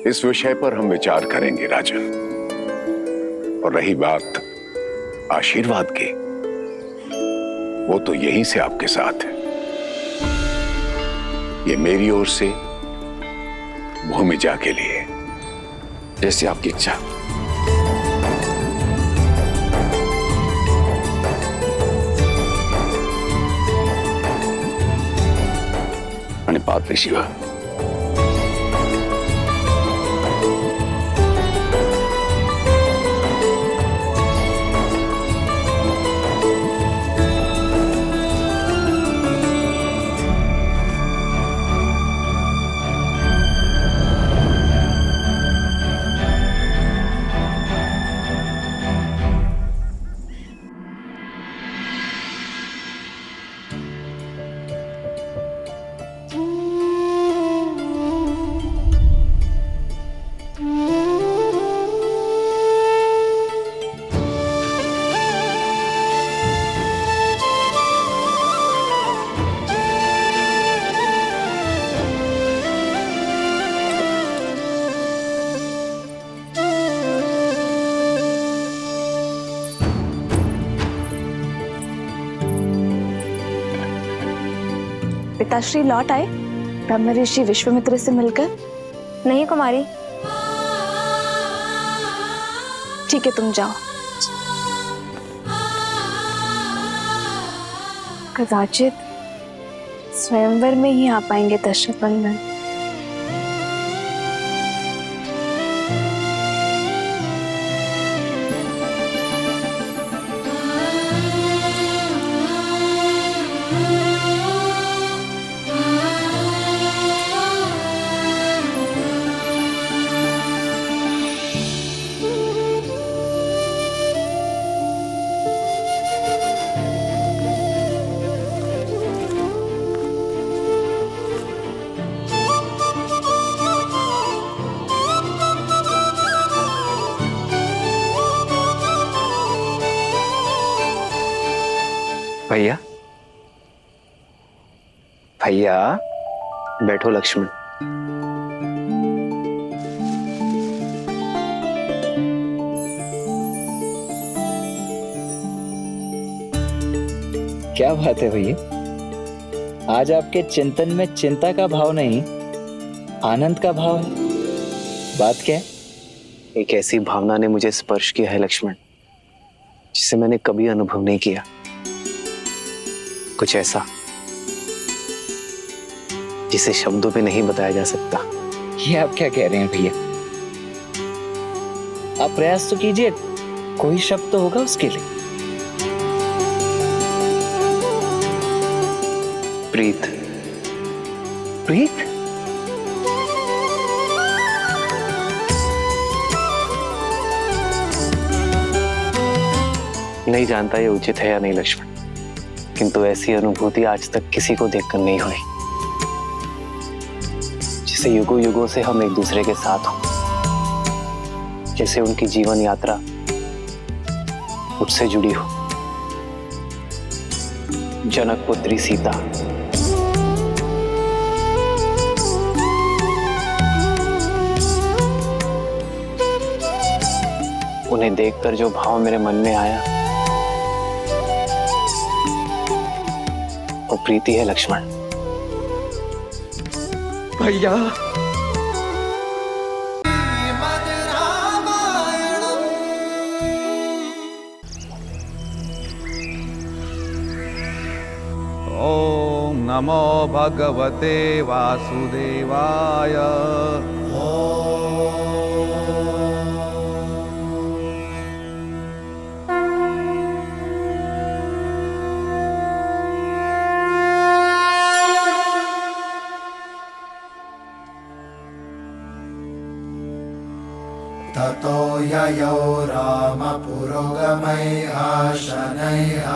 इस विषय पर हम विचार करेंगे राजन। और रही बात आशीर्वाद की, वो तो यहीं से आपके साथ है। ये मेरी ओर से भूमिजा के लिए। जैसी आपकी इच्छा। पात ऋषिवर। पिताश्री लौट आए ब्रह्म ऋषि विश्वामित्र से मिलकर? नहीं कुमारी। ठीक है, तुम जाओ। कदाचित स्वयंवर में ही आ पाएंगे दशरथ नंदन। भैया, भैया बैठो लक्ष्मण। क्या बात है भैया, आज आपके चिंतन में चिंता का भाव नहीं, आनंद का भाव है। बात क्या है? एक ऐसी भावना ने मुझे स्पर्श किया है लक्ष्मण, जिसे मैंने कभी अनुभव नहीं किया। कुछ ऐसा जिसे शब्दों पे नहीं बताया जा सकता। ये आप क्या कह रहे हैं भैया? आप प्रयास तो कीजिए, कोई शब्द तो होगा उसके लिए। प्रीत। प्रीत? नहीं जानता ये उचित है या नहीं लक्ष्मण, किंतु ऐसी अनुभूति आज तक किसी को देखकर नहीं हुई, जिसे युगों युगों से हम एक दूसरे के साथ हों, जैसे उनकी जीवन यात्रा मुझसे जुड़ी हो। जनक पुत्री सीता, उन्हें देखकर जो भाव मेरे मन में आया वो प्रीति है लक्ष्मण। भैया, नमो भगवते वासुदेवाय। ततो ययौ रामपुरोगमैः शनैः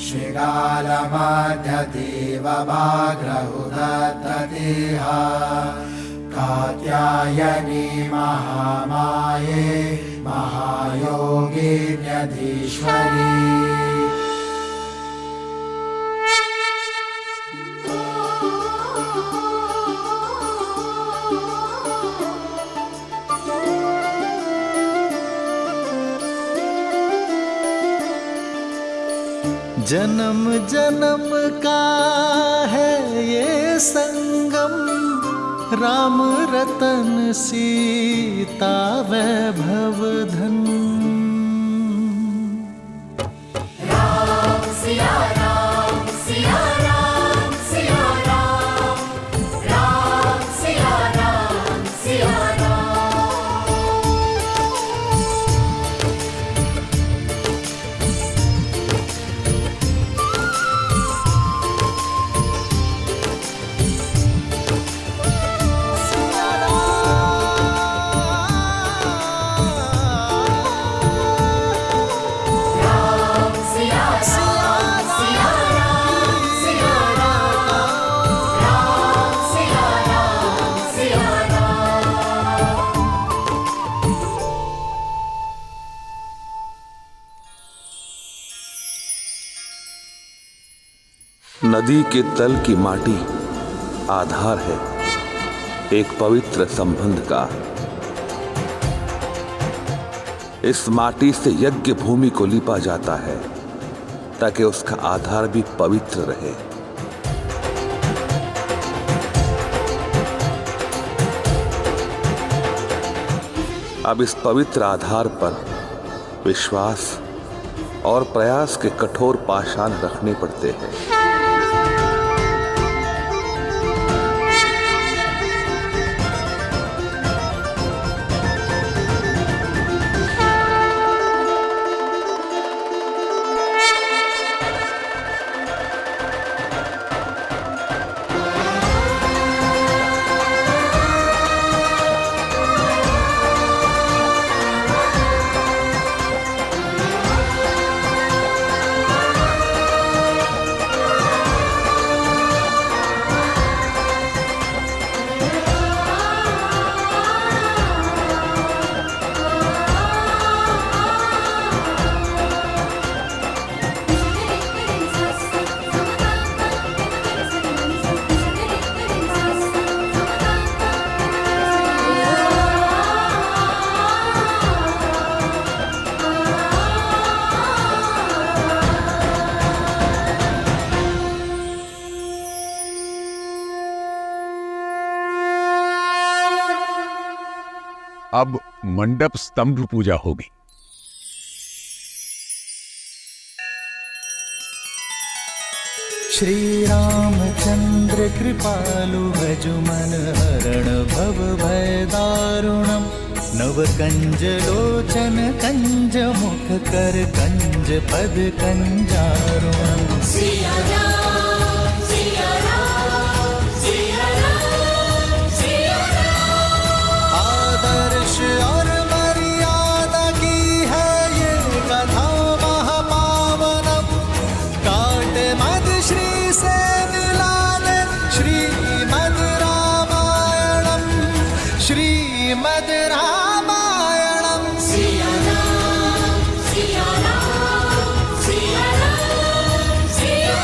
शृगालमध्यदेववाग्रहुदत्ततिः कात्यायनी महामाये महायोगिन्यधीश्वरी। जन्म जन्म का है ये संगम, राम रतन सीता वैभव धन। राम सिया राम सिया राम सिया राम, राम सिया राम सिया नदी के तल की माटी आधार है एक पवित्र संबंध का। इस माटी से यज्ञ भूमि को लीपा जाता है ताकि उसका आधार भी पवित्र रहे। अब इस पवित्र आधार पर विश्वास और प्रयास के कठोर पाषाण रखने पड़ते हैं। अब मंडप स्तंभ पूजा होगी। श्री रामचंद्र कृपालु भजुमन हरण भव भय दारुणम, नव कंज लोचन कंज मुख कर कंज पद कंजारुणम। सिया राम सिया राम सिया राम सिया राम। आदर्श और मर्यादा की है ये कथा महापावनम, काट मद श्री से मिलाने श्रीमद रामायणम, श्रीमद रामायणम। सिया राम सिया राम सिया राम सिया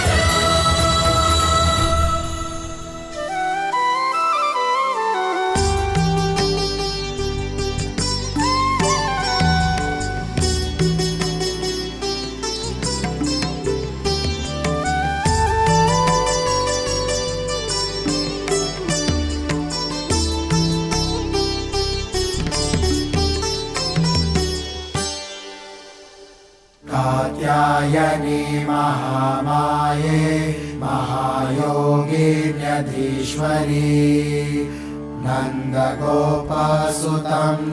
कात्यायनी महामाये महायोगिन्यधीश्वरी नन्दगोपसुतं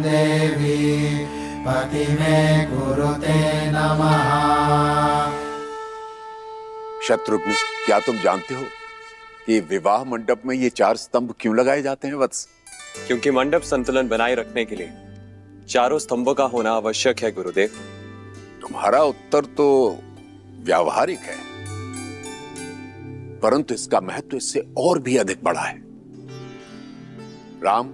देवी पति मे कुरुते नमः। शत्रुघ्न, क्या तुम जानते हो कि विवाह मंडप में ये 4 स्तंभ क्यों लगाए जाते हैं वत्स? क्योंकि मंडप संतुलन बनाए रखने के लिए चारों स्तंभों का होना आवश्यक है गुरुदेव। तुम्हारा उत्तर तो व्यावहारिक है, परंतु इसका महत्व इससे और भी अधिक बड़ा है। राम,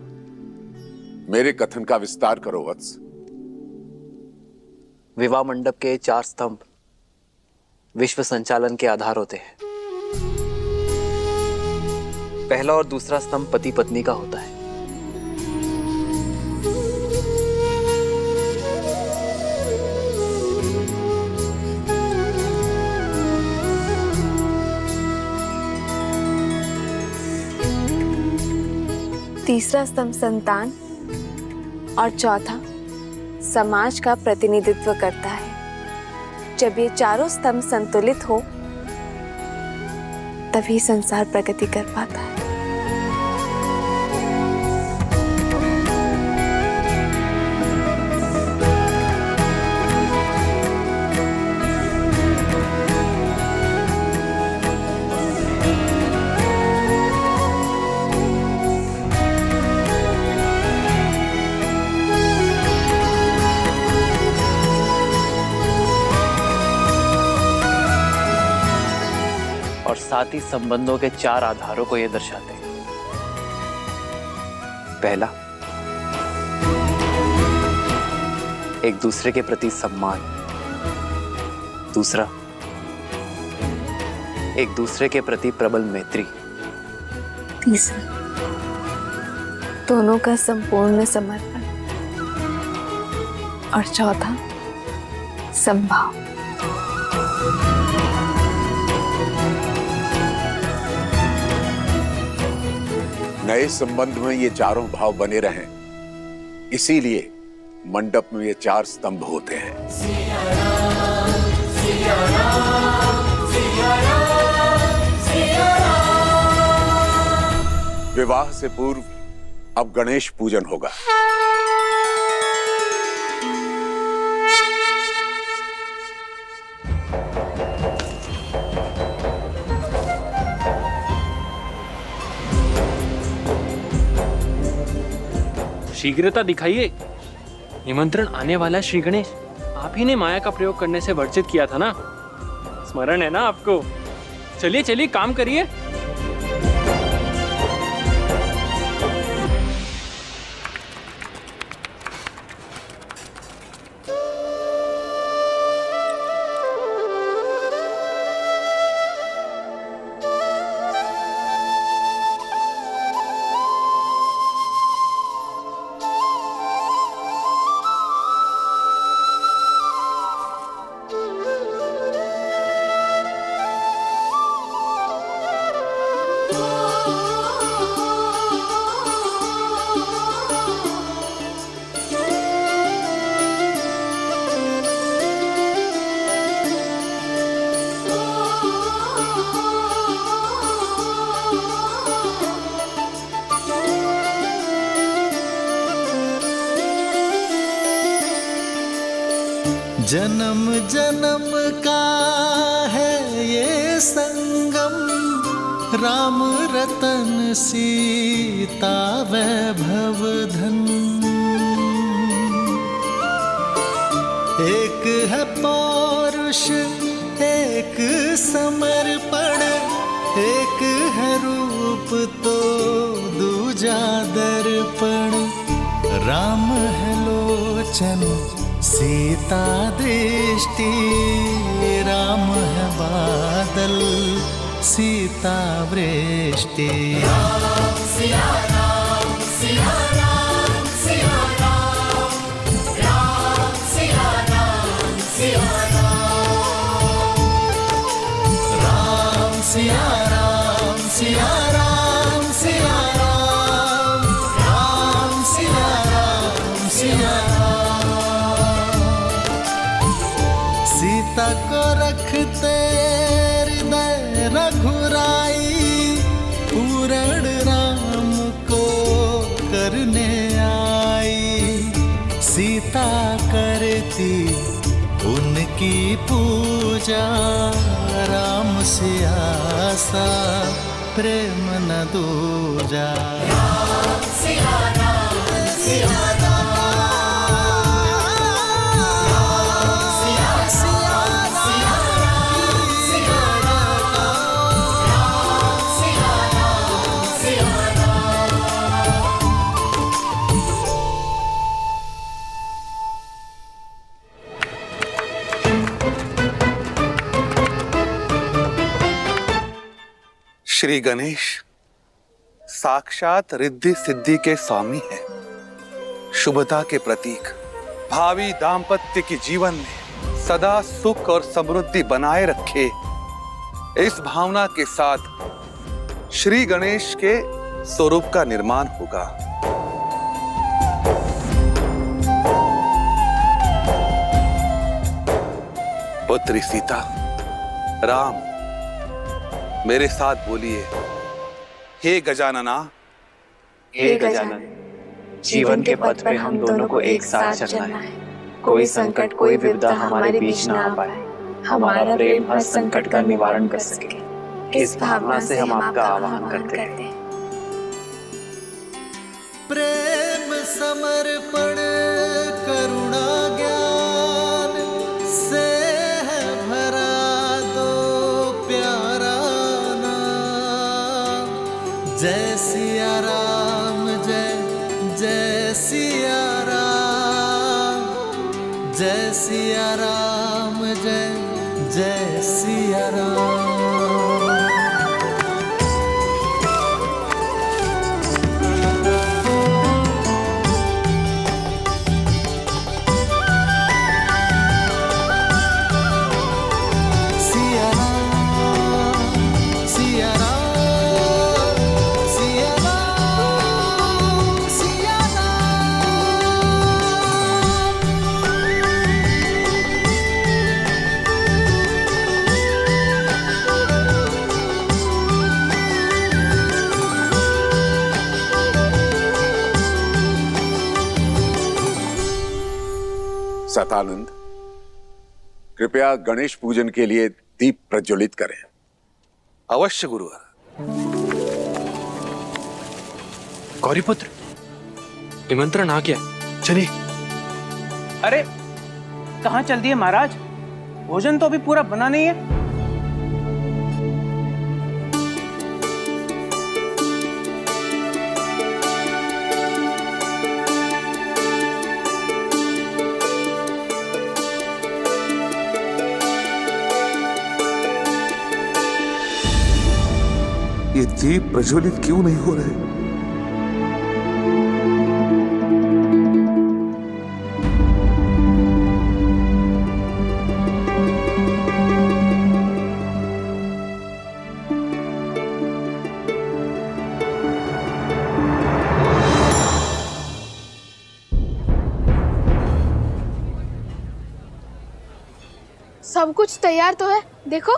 मेरे कथन का विस्तार करो वत्स। विवाह मंडप के 4 स्तंभ विश्व संचालन के आधार होते हैं। पहला और दूसरा स्तंभ पति पत्नी का होता है। तीसरा स्तंभ संतान और चौथा समाज का प्रतिनिधित्व करता है। जब ये चारों स्तंभ संतुलित हो तभी संसार प्रगति कर पाता है। और साथ ही संबंधों के 4 आधारों को ये दर्शाते हैं। पहला, एक दूसरे के प्रति सम्मान। दूसरा, एक दूसरे के प्रति प्रबल मैत्री। तीसरा, दोनों का संपूर्ण समर्पण। और चौथा, संभाव। नए संबंध में ये चारों भाव बने रहें, इसीलिए मंडप में ये 4 स्तंभ होते हैं। विवाह से पूर्व अब गणेश पूजन होगा। शीघ्रता दिखाइए, निमंत्रण आने वाला श्री गणेश। आप ही ने माया का प्रयोग करने से वर्जित किया था ना, स्मरण है ना आपको? चलिए चलिए काम करिए। जन्म जन्म का है ये संगम, राम रतन सीता वैभव धन। एक है पौरुष एक समर्पण, एक है रूप तो दूजा दर्पण। राम है लोचन सीता दृष्टि, राम है बादल सीता वृष्टि। राम सिया राम सिया राम सिया राम, राम सिया राम सिया राम, राम सिया राम सिया राम सिया राम, राम सिया राम सिया राम। सीता को रखते हृदय रघुर पूजा राम सिया सा प्रेम न दूजा। राम सिया राम सिया श्री गणेश साक्षात रिद्धि सिद्धि के स्वामी हैं, शुभता के प्रतीक। भावी दाम्पत्य के जीवन में सदा सुख और समृद्धि बनाए रखे, इस भावना के साथ श्री गणेश के स्वरूप का निर्माण होगा। पुत्री सीता, राम मेरे साथ बोलिए, हे गजानना। हे गजानन, जीवन के पथ पे हम दोनों को एक साथ चलना है। कोई संकट कोई विपदा हमारे बीच ना आ पाए। हमारा प्रेम हर संकट का निवारण कर सके, इस भावना से हम आपका आह्वान करते हैं। प्रेम समर्पण करुणा ज्ञान से है भरा दो प्यारा नाम। जय सिया राम जय जय सिया राम, जय सिया राम जय जय सिया राम। सतानंद, कृपया गणेश पूजन के लिए दीप प्रज्वलित करें। अवश्य गुरुवर। गौरीपुत्र, निमंत्रण आ गया, चलिए। अरे कहाँ चल दिए महाराज? भोजन तो अभी पूरा बना नहीं है। ये दीप प्रज्वलित क्यों नहीं हो रहे? सब कुछ तैयार तो है, देखो।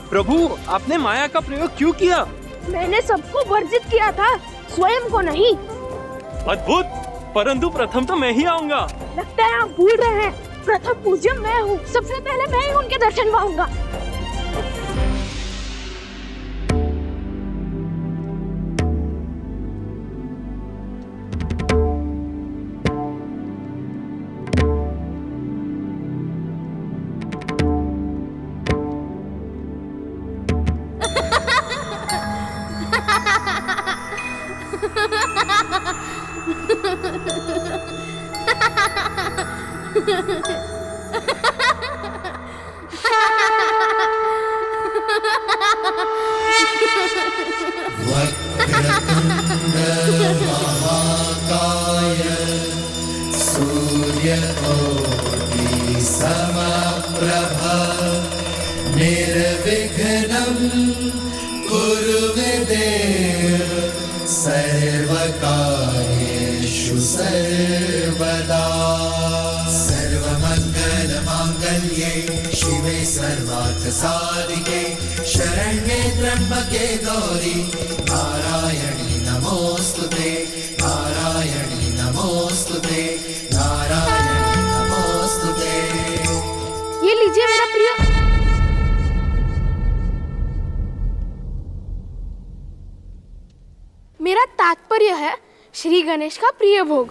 प्रभु, आपने माया का प्रयोग क्यों किया? मैंने सबको वर्जित किया था, स्वयं को नहीं। अद्भुत, परंतु प्रथम तो मैं ही आऊंगा। लगता है आप भूल रहे हैं, प्रथम पूज्य मैं हूँ। सबसे पहले मैं ही उनके दर्शन पाऊंगा। महाकाय सूर्यकोटि समप्रभा निर्विघ्नं कुरु मे देव सर्वकार्येषु सर्वदा। सर्वमङ्गलमाङ्गल्ये शिवे सर्वार्थ साधिके शरण्ये त्र्यंबके गौरी नारायणी नमोस्तुते नारायणी नमोस्तुते नारायणी नमोस्तुते। ये लीजिए मेरा प्रिय। मेरा तात्पर्य है श्री गणेश का प्रिय भोग।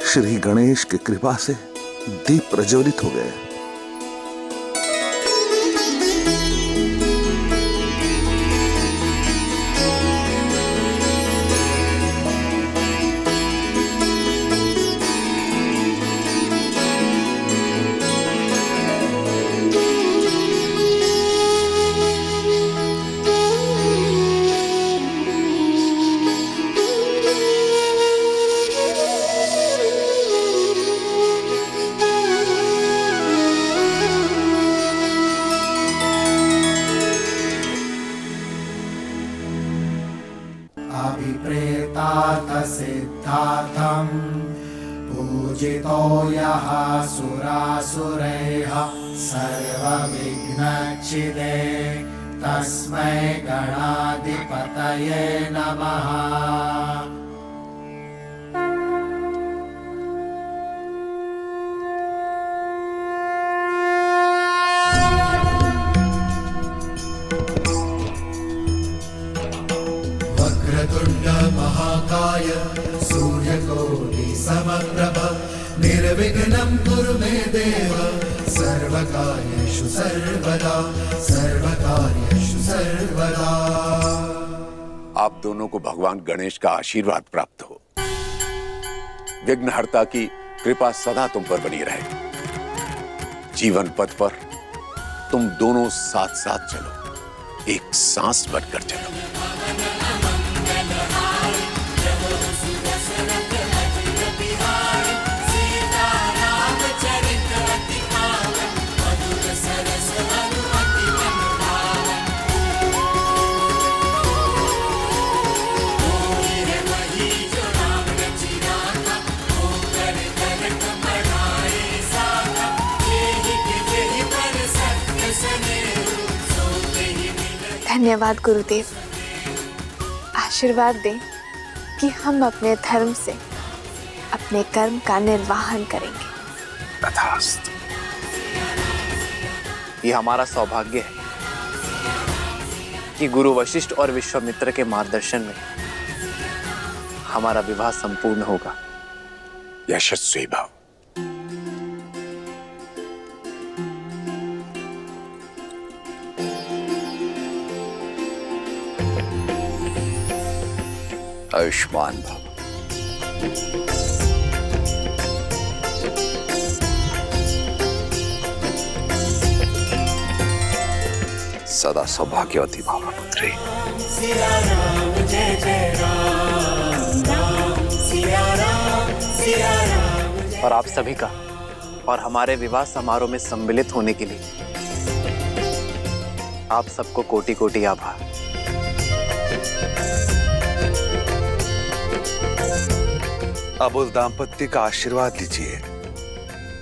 श्री गणेश की कृपा से दीप प्रज्वलित हो गए। अभिप्रेतार्थ सिद्धार्थं पूजितो यः सुरासुरैः सर्वविघ्नच्छिदे तस्मै गणाधिपतये नमः। वक्रतुंड महाकाय सूर्यकोटि समप्रभ निर्विघ्नं कुरु मे देव सर्वकार्येषु सर्वदा सर्वकार्येषु सर्वदा। आप दोनों को भगवान गणेश का आशीर्वाद प्राप्त हो। विघ्नहर्ता की कृपा सदा तुम पर बनी रहे। जीवन पथ पर तुम दोनों साथ साथ चलो, एक सांस बनकर चलो। धन्यवाद गुरुदेव। आशीर्वाद दें कि हम अपने धर्म से अपने कर्म का निर्वाहन करेंगे। तथास्तु। ये हमारा सौभाग्य है कि गुरु वशिष्ठ और विश्वामित्र के मार्गदर्शन में हमारा विवाह संपूर्ण होगा। यशस्वी भव। आयुष्मान भव। सदा सौभाग्यवती भव पुत्री। और आप सभी का और हमारे विवाह समारोह में सम्मिलित होने के लिए आप सबको कोटि कोटि आभार। अब उस दाम्पत्य का आशीर्वाद लीजिए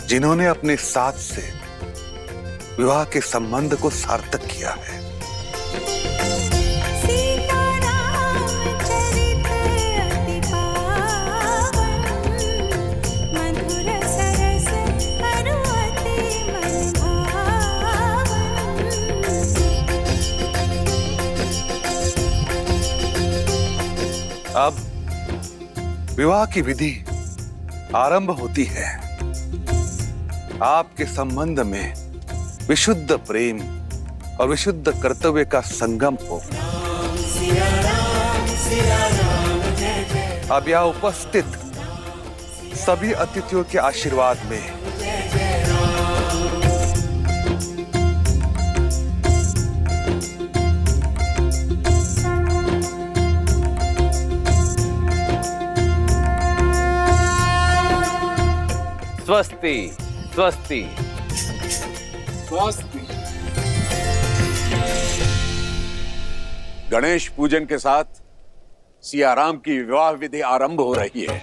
जिन्होंने अपने साथ से विवाह के संबंध को सार्थक किया है। अब विवाह की विधि आरंभ होती है। आपके संबंध में विशुद्ध प्रेम और विशुद्ध कर्तव्य का संगम हो। अब यहाँ उपस्थित सभी अतिथियों के आशीर्वाद में स्वस्ति स्वस्ति। गणेश पूजन के साथ सियाराम की विवाह विधि आरंभ हो रही है।